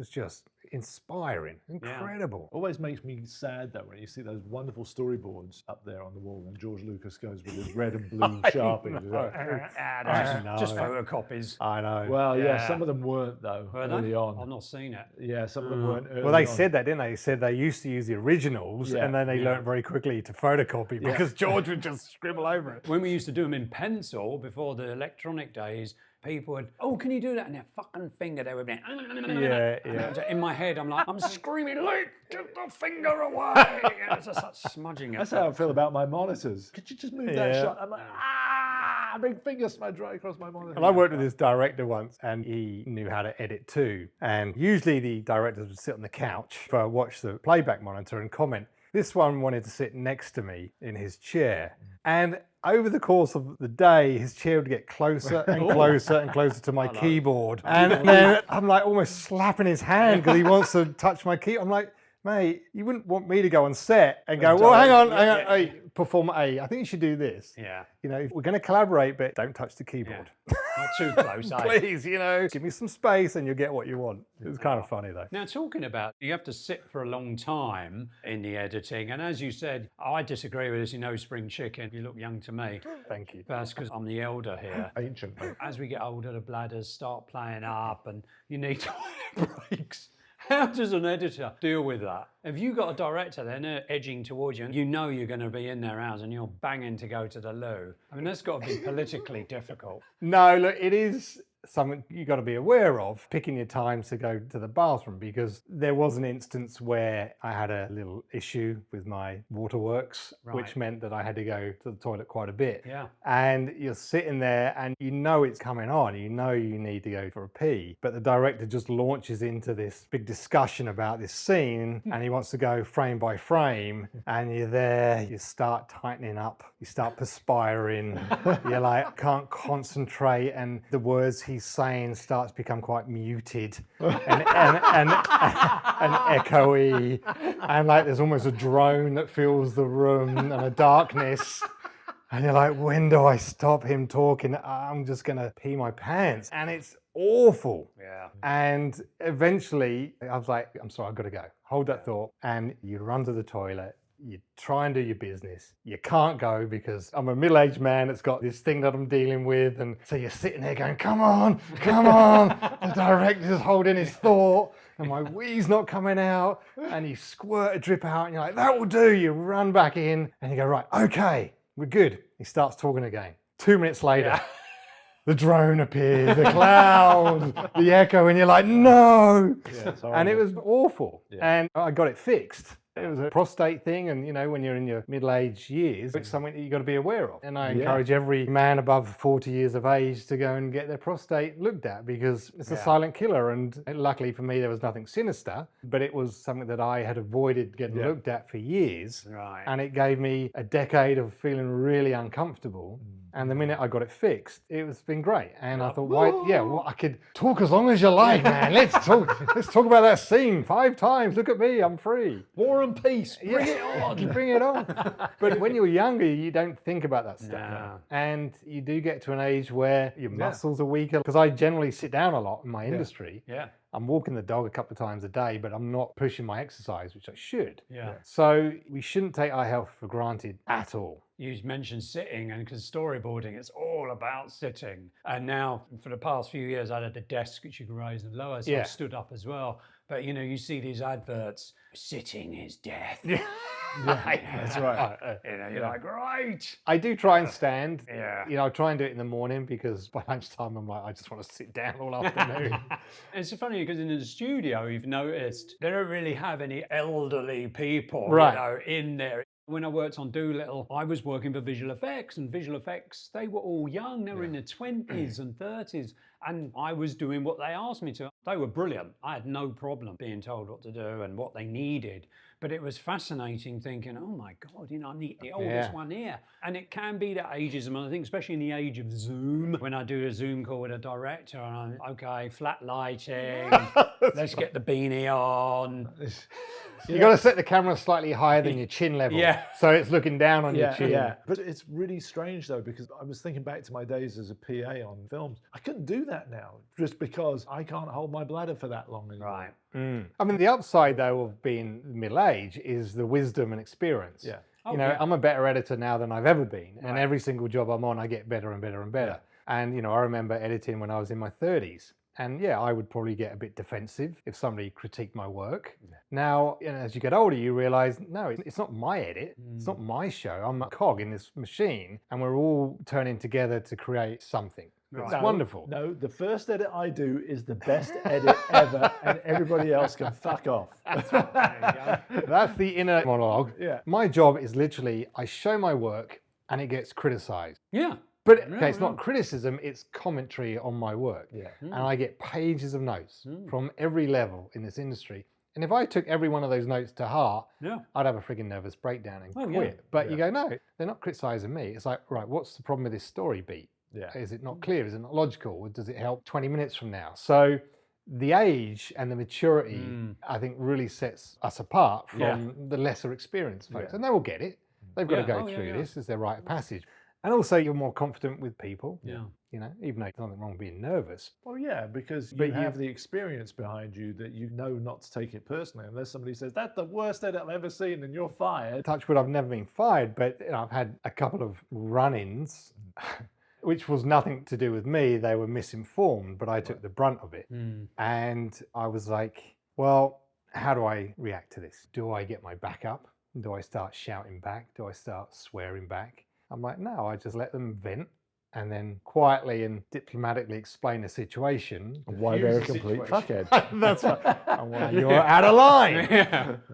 inspiring, incredible. Always makes me sad though when you see those wonderful storyboards up there on the wall and George Lucas goes with his red and blue Sharpie. Just photocopies. I know. Well, yeah, some of them weren't though early on. I've not seen it. Yeah, some of them weren't early Well, they on. said that, didn't they? They said they used to use the originals and then they learned very quickly to photocopy because George would just scribble over it. When we used to do them in pencil before the electronic days, people would, oh, can you do that? And their fucking finger, they would be, And in my head, I'm like, I'm screaming, Luke, get the finger away. It's just like smudging it. That's how I feel about my monitors. Could you just move that shot? I'm like, big finger smudge right across my monitor. And I worked with this director once and he knew how to edit too. And usually the directors would sit on the couch for watch the playback monitor and comment. This one wanted to sit next to me in his chair. And over the course of the day, his chair would get closer and closer and closer to my keyboard. And then I'm like almost slapping his hand because he wants to touch my key. I'm like, mate, you wouldn't want me to go on set and go, well, hang on, hey, performer A, I think you should do this. Yeah. You know, we're going to collaborate, but don't touch the keyboard. Not too close, Please, you know, give me some space and you'll get what you want. It was kind of funny though. Now, talking about, you have to sit for a long time in the editing. And as you said, I disagree with this, you know, spring chicken. You look young to me. Thank you. That's because I'm the elder here. Ancient. As we get older, the bladders start playing up and you need toilet breaks. How does an editor deal with that? Have you got a director then edging towards you and you know you're going to be in their house and you're banging to go to the loo? I mean, that's got to be politically difficult. No, look, it is something you got to be aware of, picking your times to go to the bathroom, because there was an instance where I had a little issue with my waterworks, which meant that I had to go to the toilet quite a bit. Yeah. And you're sitting there and you know it's coming on, you know you need to go for a pee, but the director just launches into this big discussion about this scene and he wants to go frame by frame, and you're there, you start tightening up, you start perspiring, you're like, can't concentrate, and the words he's saying starts to become quite muted and echoey, and like there's almost a drone that fills the room and a darkness, and you're like, when do I stop him talking? I'm just gonna pee my pants, and it's awful. Yeah. And eventually I was like, I'm sorry, I've got to go. Hold that thought. And you run to the toilet. You try and do your business. You can't go because I'm a middle-aged man that's got this thing that I'm dealing with. And so you're sitting there going, come on, come on. The director's holding his thought and my wee's not coming out. And you squirt a drip out and you're like, that will do. You run back in and you go, right, okay, we're good. He starts talking again. 2 minutes later, the drone appears, the clouds, the echo, and you're like, no. And it was awful. And I got it fixed. It was a prostate thing, and you know, when you're in your middle-aged years, it's something that you've got to be aware of. And I encourage every man above 40 years of age to go and get their prostate looked at, because it's a silent killer. And luckily for me, there was nothing sinister, but it was something that I had avoided getting looked at for years. Right. And it gave me a decade of feeling really uncomfortable. And the minute I got it fixed, it's been great. And I thought, I could talk as long as you like, man. Let's talk about that scene 5 times. Look at me, I'm free. War and peace. Bring it on. Bring it on. But when you're younger, you don't think about that stuff. No. And you do get to an age where your muscles are weaker. Because I generally sit down a lot in my industry. Yeah. I'm walking the dog a couple of times a day, but I'm not pushing my exercise, which I should. Yeah. So we shouldn't take our health for granted at all. You mentioned sitting, and because storyboarding, it's all about sitting. And now, for the past few years, I had a desk which you can raise and lower, so I stood up as well. But you know, you see these adverts, sitting is death. That's right. You know, you're like, great. I do try and stand. Yeah. You know, I try and do it in the morning because by lunchtime I'm like, I just want to sit down all afternoon. It's funny because in the studio, you've noticed they don't really have any elderly people, Right. you know, in there. When I worked on Doolittle, I was working for visual effects, and visual effects, they were all young. They were in their 20s and 30s, and I was doing what they asked me to. They were brilliant. I had no problem being told what to do and what they needed. But it was fascinating thinking, oh my God, you know, I need the oldest one here. And it can be that ageism, and I think especially in the age of Zoom, when I do a Zoom call with a director, and I'm, okay, flat lighting, let's get the beanie on. You got to set the camera slightly higher than your chin level, so it's looking down on your chin. Yeah, but it's really strange though, because I was thinking back to my days as a PA on films. I couldn't do that now, just because I can't hold my bladder for that long anymore. Right. I mean, the upside though of being middle-aged is the wisdom and experience. Yeah. You know, I'm a better editor now than I've ever been, and Right. every single job I'm on, I get better and better and better. And you know, I remember editing when I was in my 30s, and yeah, I would probably get a bit defensive if somebody critiqued my work. Now, you know, as you get older, you realise no, it's not my edit, it's not my show. I'm a cog in this machine, and we're all turning together to create something. It's wonderful. No, the first edit I do is the best edit ever, and everybody else can fuck off. That's the inner monologue. Yeah. My job is literally, I show my work and it gets criticised. Yeah. But okay, it's not criticism, it's commentary on my work. Yeah. And I get pages of notes from every level in this industry. And if I took every one of those notes to heart, I'd have a frigging nervous breakdown and quit. But you go, no, they're not criticising me. It's like, right, what's the problem with this story beat? Yeah. Is it not clear? Is it not logical? Or does it help 20 minutes from now? So the age and the maturity, I think, really sets us apart from the lesser experienced folks. And they will get it. They've got to go through this as their rite of passage. And also you're more confident with people. Yeah. You know, even though there's nothing wrong with being nervous. Well, yeah, because you have the experience behind you that you know not to take it personally. Unless somebody says, that's the worst edit I've ever seen, and you're fired. Touch wood, I've never been fired, but you know, I've had a couple of run-ins, which was nothing to do with me. They were misinformed, but I took the brunt of it. And I was like, well, how do I react to this? Do I get my back up? Do I start shouting back? Do I start swearing back? I'm like, no, I just let them vent and then quietly and diplomatically explain the situation. Why they're a complete fuckhead. That's right. And why you're out of line.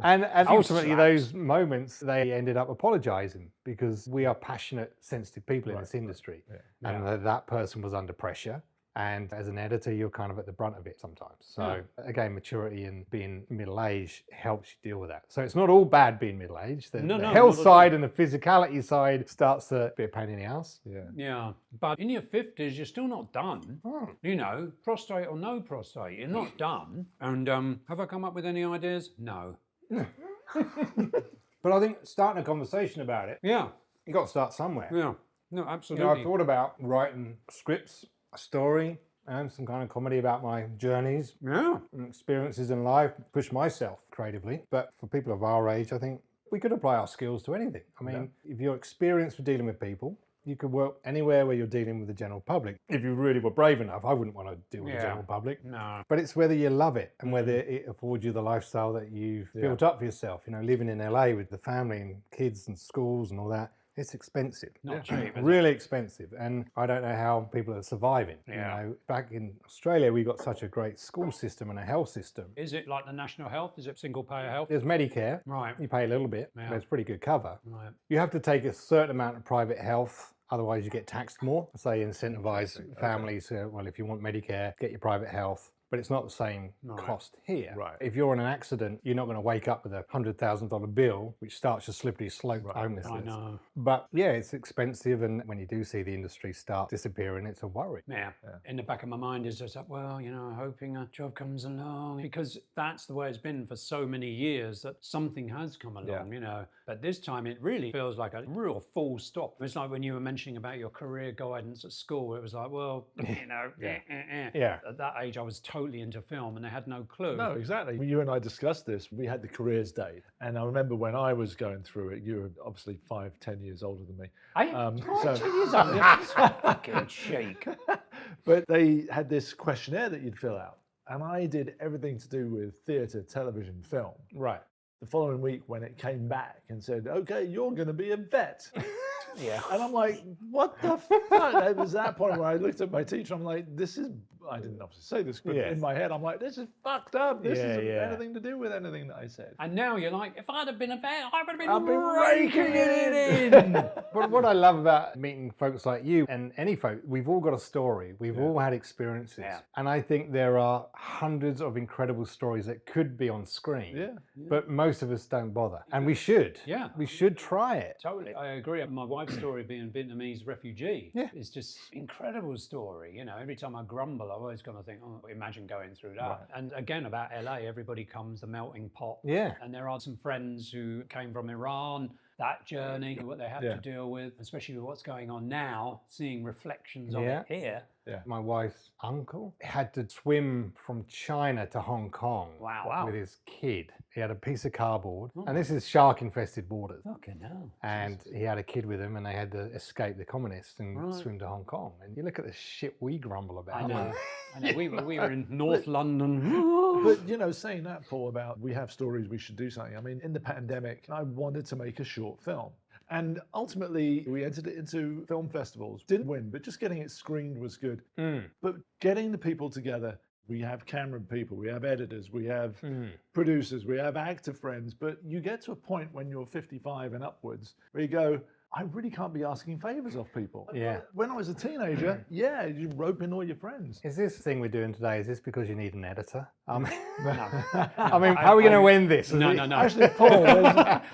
And ultimately those moments, they ended up apologising because we are passionate, sensitive people in this industry. And that person was under pressure. And as an editor, you're kind of at the brunt of it sometimes. So again, maturity and being middle-aged helps you deal with that. So it's not all bad being middle-aged. The health side and the physicality side starts to be a pain in the ass. Yeah. But in your 50s, you're still not done. You know, prostate or no prostate, you're not done. And have I come up with any ideas? No. But I think starting a conversation about it, Yeah. you got to start somewhere. Yeah. No, You absolutely. know, I've thought about writing scripts, a story, and some kind of comedy about my journeys and experiences in life, push myself creatively. But for people of our age, I think we could apply our skills to anything. I mean, if you're experienced with dealing with people, you could work anywhere where you're dealing with the general public. If you really were brave enough, I wouldn't want to deal with the general public. No. But it's whether you love it and whether it affords you the lifestyle that you've built up for yourself. You know, living in LA with the family and kids and schools and all that. It's expensive. Not cheap. Really expensive. And I don't know how people are surviving. You know, back in Australia, we got such a great school system and a health system. Is it like the national health? Is it single payer health? There's Medicare. Right. You pay a little bit, but it's pretty good cover. Right. You have to take a certain amount of private health. Otherwise, you get taxed more. So they incentivize families. Well, if you want Medicare, get your private health. But it's not the same cost here. Right. If you're in an accident, you're not going to wake up with a $100,000 bill, which starts your slippery slope to homelessness. I know. But yeah, it's expensive. And when you do see the industry start disappearing, it's a worry. Yeah. In the back of my mind is just like, well, you know, hoping a job comes along, because that's the way it's been for so many years, that something has come along, you know. But this time it really feels like a real full stop. It's like when you were mentioning about your career guidance at school, it was like, well, you know, At that age, I was totally into film and they had no clue. No, exactly. When you and I discussed this, we had the careers day. And I remember when I was going through it, you were obviously 5-10 years older than me. I am 10 years older. That's fucking shake. But they had this questionnaire that you'd fill out. And I did everything to do with theatre, television, film. Right. The following week when it came back and said, okay, you're going to be a vet. And I'm like, what the fuck? It was that point where I looked at my teacher, I'm like, this is, I didn't obviously say this, but in my head, I'm like, this is fucked up. This isn't anything to do with anything that I said. And now you're like, if I'd have been a vet, I would have been I've been raking it in. But what I love about meeting folks like you and any folk, we've all got a story. We've all had experiences. And I think there are hundreds of incredible stories that could be on screen. But most of us don't bother. And we should. We should try it. Totally. I agree. My wife's story being a Vietnamese refugee is just incredible story. You know, every time I grumble, I've always got to think, oh, imagine going through that. And again, about LA, everybody comes, the melting pot. And there are some friends who came from Iran, that journey, what they have to deal with, especially with what's going on now, seeing reflections of it here. Yeah. My wife's uncle had to swim from China to Hong Kong Wow. with his kid. He had a piece of cardboard, Oh. and this is shark-infested waters. Fucking hell. And he had a kid with him, and they had to escape the communists and Right. swim to Hong Kong. And you look at the shit we grumble about. I know. I know. We were in North London. But, you know, saying that, Paul, about we have stories, we should do something. I mean, in the pandemic, I wanted to make a short film. And ultimately, we entered it into film festivals. Didn't win, but just getting it screened was good. But getting the people together, we have camera people, we have editors, we have producers, we have actor friends. But you get to a point when you're 55 and upwards where you go, I really can't be asking favors of people. Yeah. When I was a teenager, yeah, you rope in all your friends. Is this thing we're doing today, is this because you need an editor? No. I mean, how are we going to win this? No. Actually, Paul,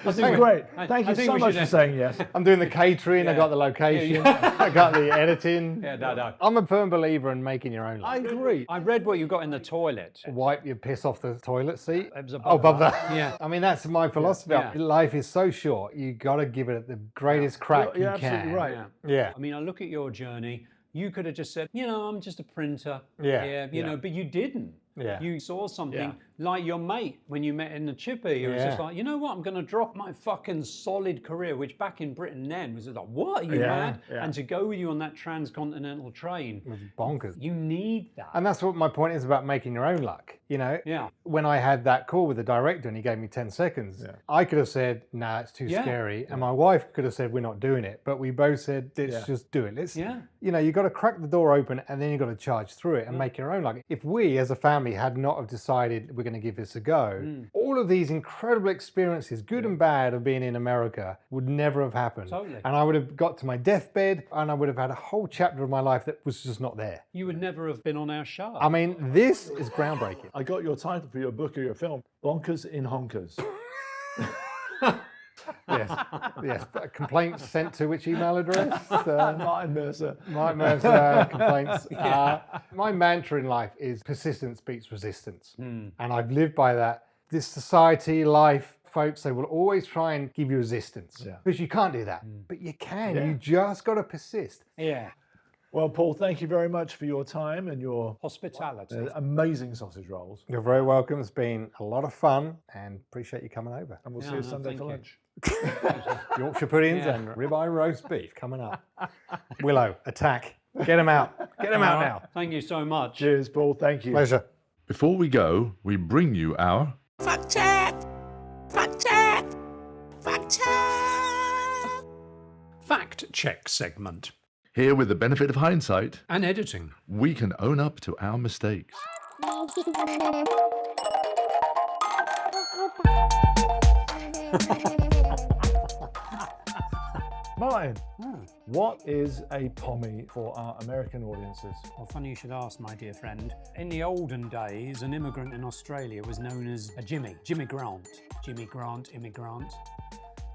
this is great. Thank you think so we much should- for saying yes. I'm doing the catering, I got the location, I got the editing. Yeah, no. I'm a firm believer in making your own I life. agree. I read what you got in the toilet. Wipe your piss off the toilet seat. It was Above that. Yeah. I mean, that's my philosophy. Yeah. Life is so short, you got to give it the greatest crack You're you absolutely can. right. Yeah. Yeah. I mean, I look at your journey. You could have just said, I'm just a printer. Yeah. You know, but you didn't. Yeah. You saw something Yeah. like your mate when you met in the chippy. It was just Yeah. like, you know what? I'm going to drop my fucking solid career, which back in Britain then was like, what? Are you Yeah, mad? yeah. And to go with you on that transcontinental train, It was bonkers. you need that. And that's what my point is about making your own luck. You know, Yeah. when I had that call with the director and he gave me 10 seconds, I could have said, nah, it's too Yeah. scary. And my wife could have said, we're not doing it. But we both said, let's just do it. Yeah. You know, you've got to crack the door open and then you've got to charge through it and make your own luck. If we as a family had not have decided we're going to give this a go, all of these incredible experiences, good and bad, of being in America would never have happened. Totally. And I would have got to my deathbed and I would have had a whole chapter of my life that was just not there. You would never have been on our show. I mean, this is groundbreaking. I got your title for your book or your film, Bonkers in Honkers. Yes. Complaints sent to which email address? Martin Mercer. Mike Mercer, complaints. My mantra in life is persistence beats resistance. And I've lived by that. This society, life, folks, they will always try and give you resistance. Yeah. Because you can't do that. But you can. Yeah. You just got to persist. Yeah. Well, Paul, thank you very much for your time and your Hospitality. amazing sausage rolls. You're very welcome. It's been a lot of fun and appreciate you coming over. And we'll see Yeah, you no, Sunday thank for you. lunch. Yorkshire puddings Yeah. and ribeye roast beef coming up. Willow, attack. Get him out. Get him out now. Thank you so much. Cheers, Paul. Thank you. Pleasure. Before we go, we bring you our Fact check! Fact check! Fact check! Fact check segment. here with the benefit of hindsight, And editing. we can own up to our mistakes. Martin, what is a pommy for our American audiences? Well, funny you should ask, my dear friend. In the olden days, an immigrant in Australia was known as a Jimmy Grant. Jimmy Grant, immigrant.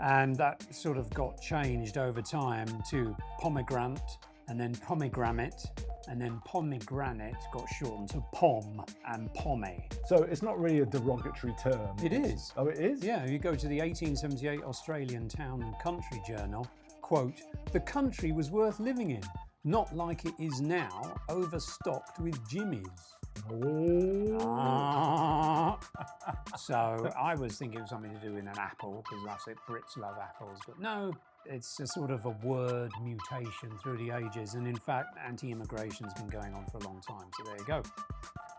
And that sort of got changed over time to pomegranate, and then pomegranate, and then pomegranate got shortened to pom and pommy. So it's not really a derogatory term. It is. Oh, it is? Yeah, you go to the 1878 Australian Town and Country Journal, quote, "The country was worth living in, not like it is now, overstocked with jimmies." Oh. So I was thinking it was something to do with an apple, because that's it, Brits love apples, but no, it's a sort of a word mutation through the ages, and in fact, anti-immigration's been going on for a long time, so there you go.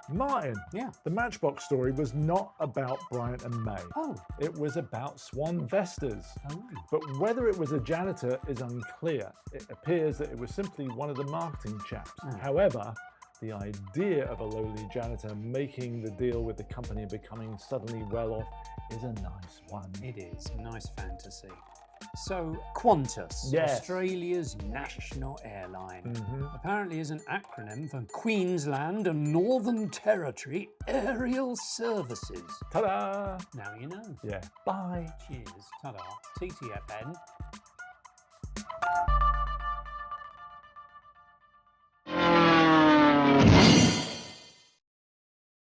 Martin, Yeah. the Matchbox story was not about Bryant and May. Oh. It was about Swan Vestas. Oh. But whether it was a janitor is unclear. It appears that it was simply one of the marketing chaps. However, the idea of a lowly janitor making the deal with the company and becoming suddenly well off is a nice one. It is a nice fantasy. So Qantas, Yes. Australia's national airline, Mm-hmm. apparently is an acronym for Queensland and Northern Territory Aerial Services. Ta-da! Now you know. Yeah. Bye. Cheers. Ta-da. TTFN.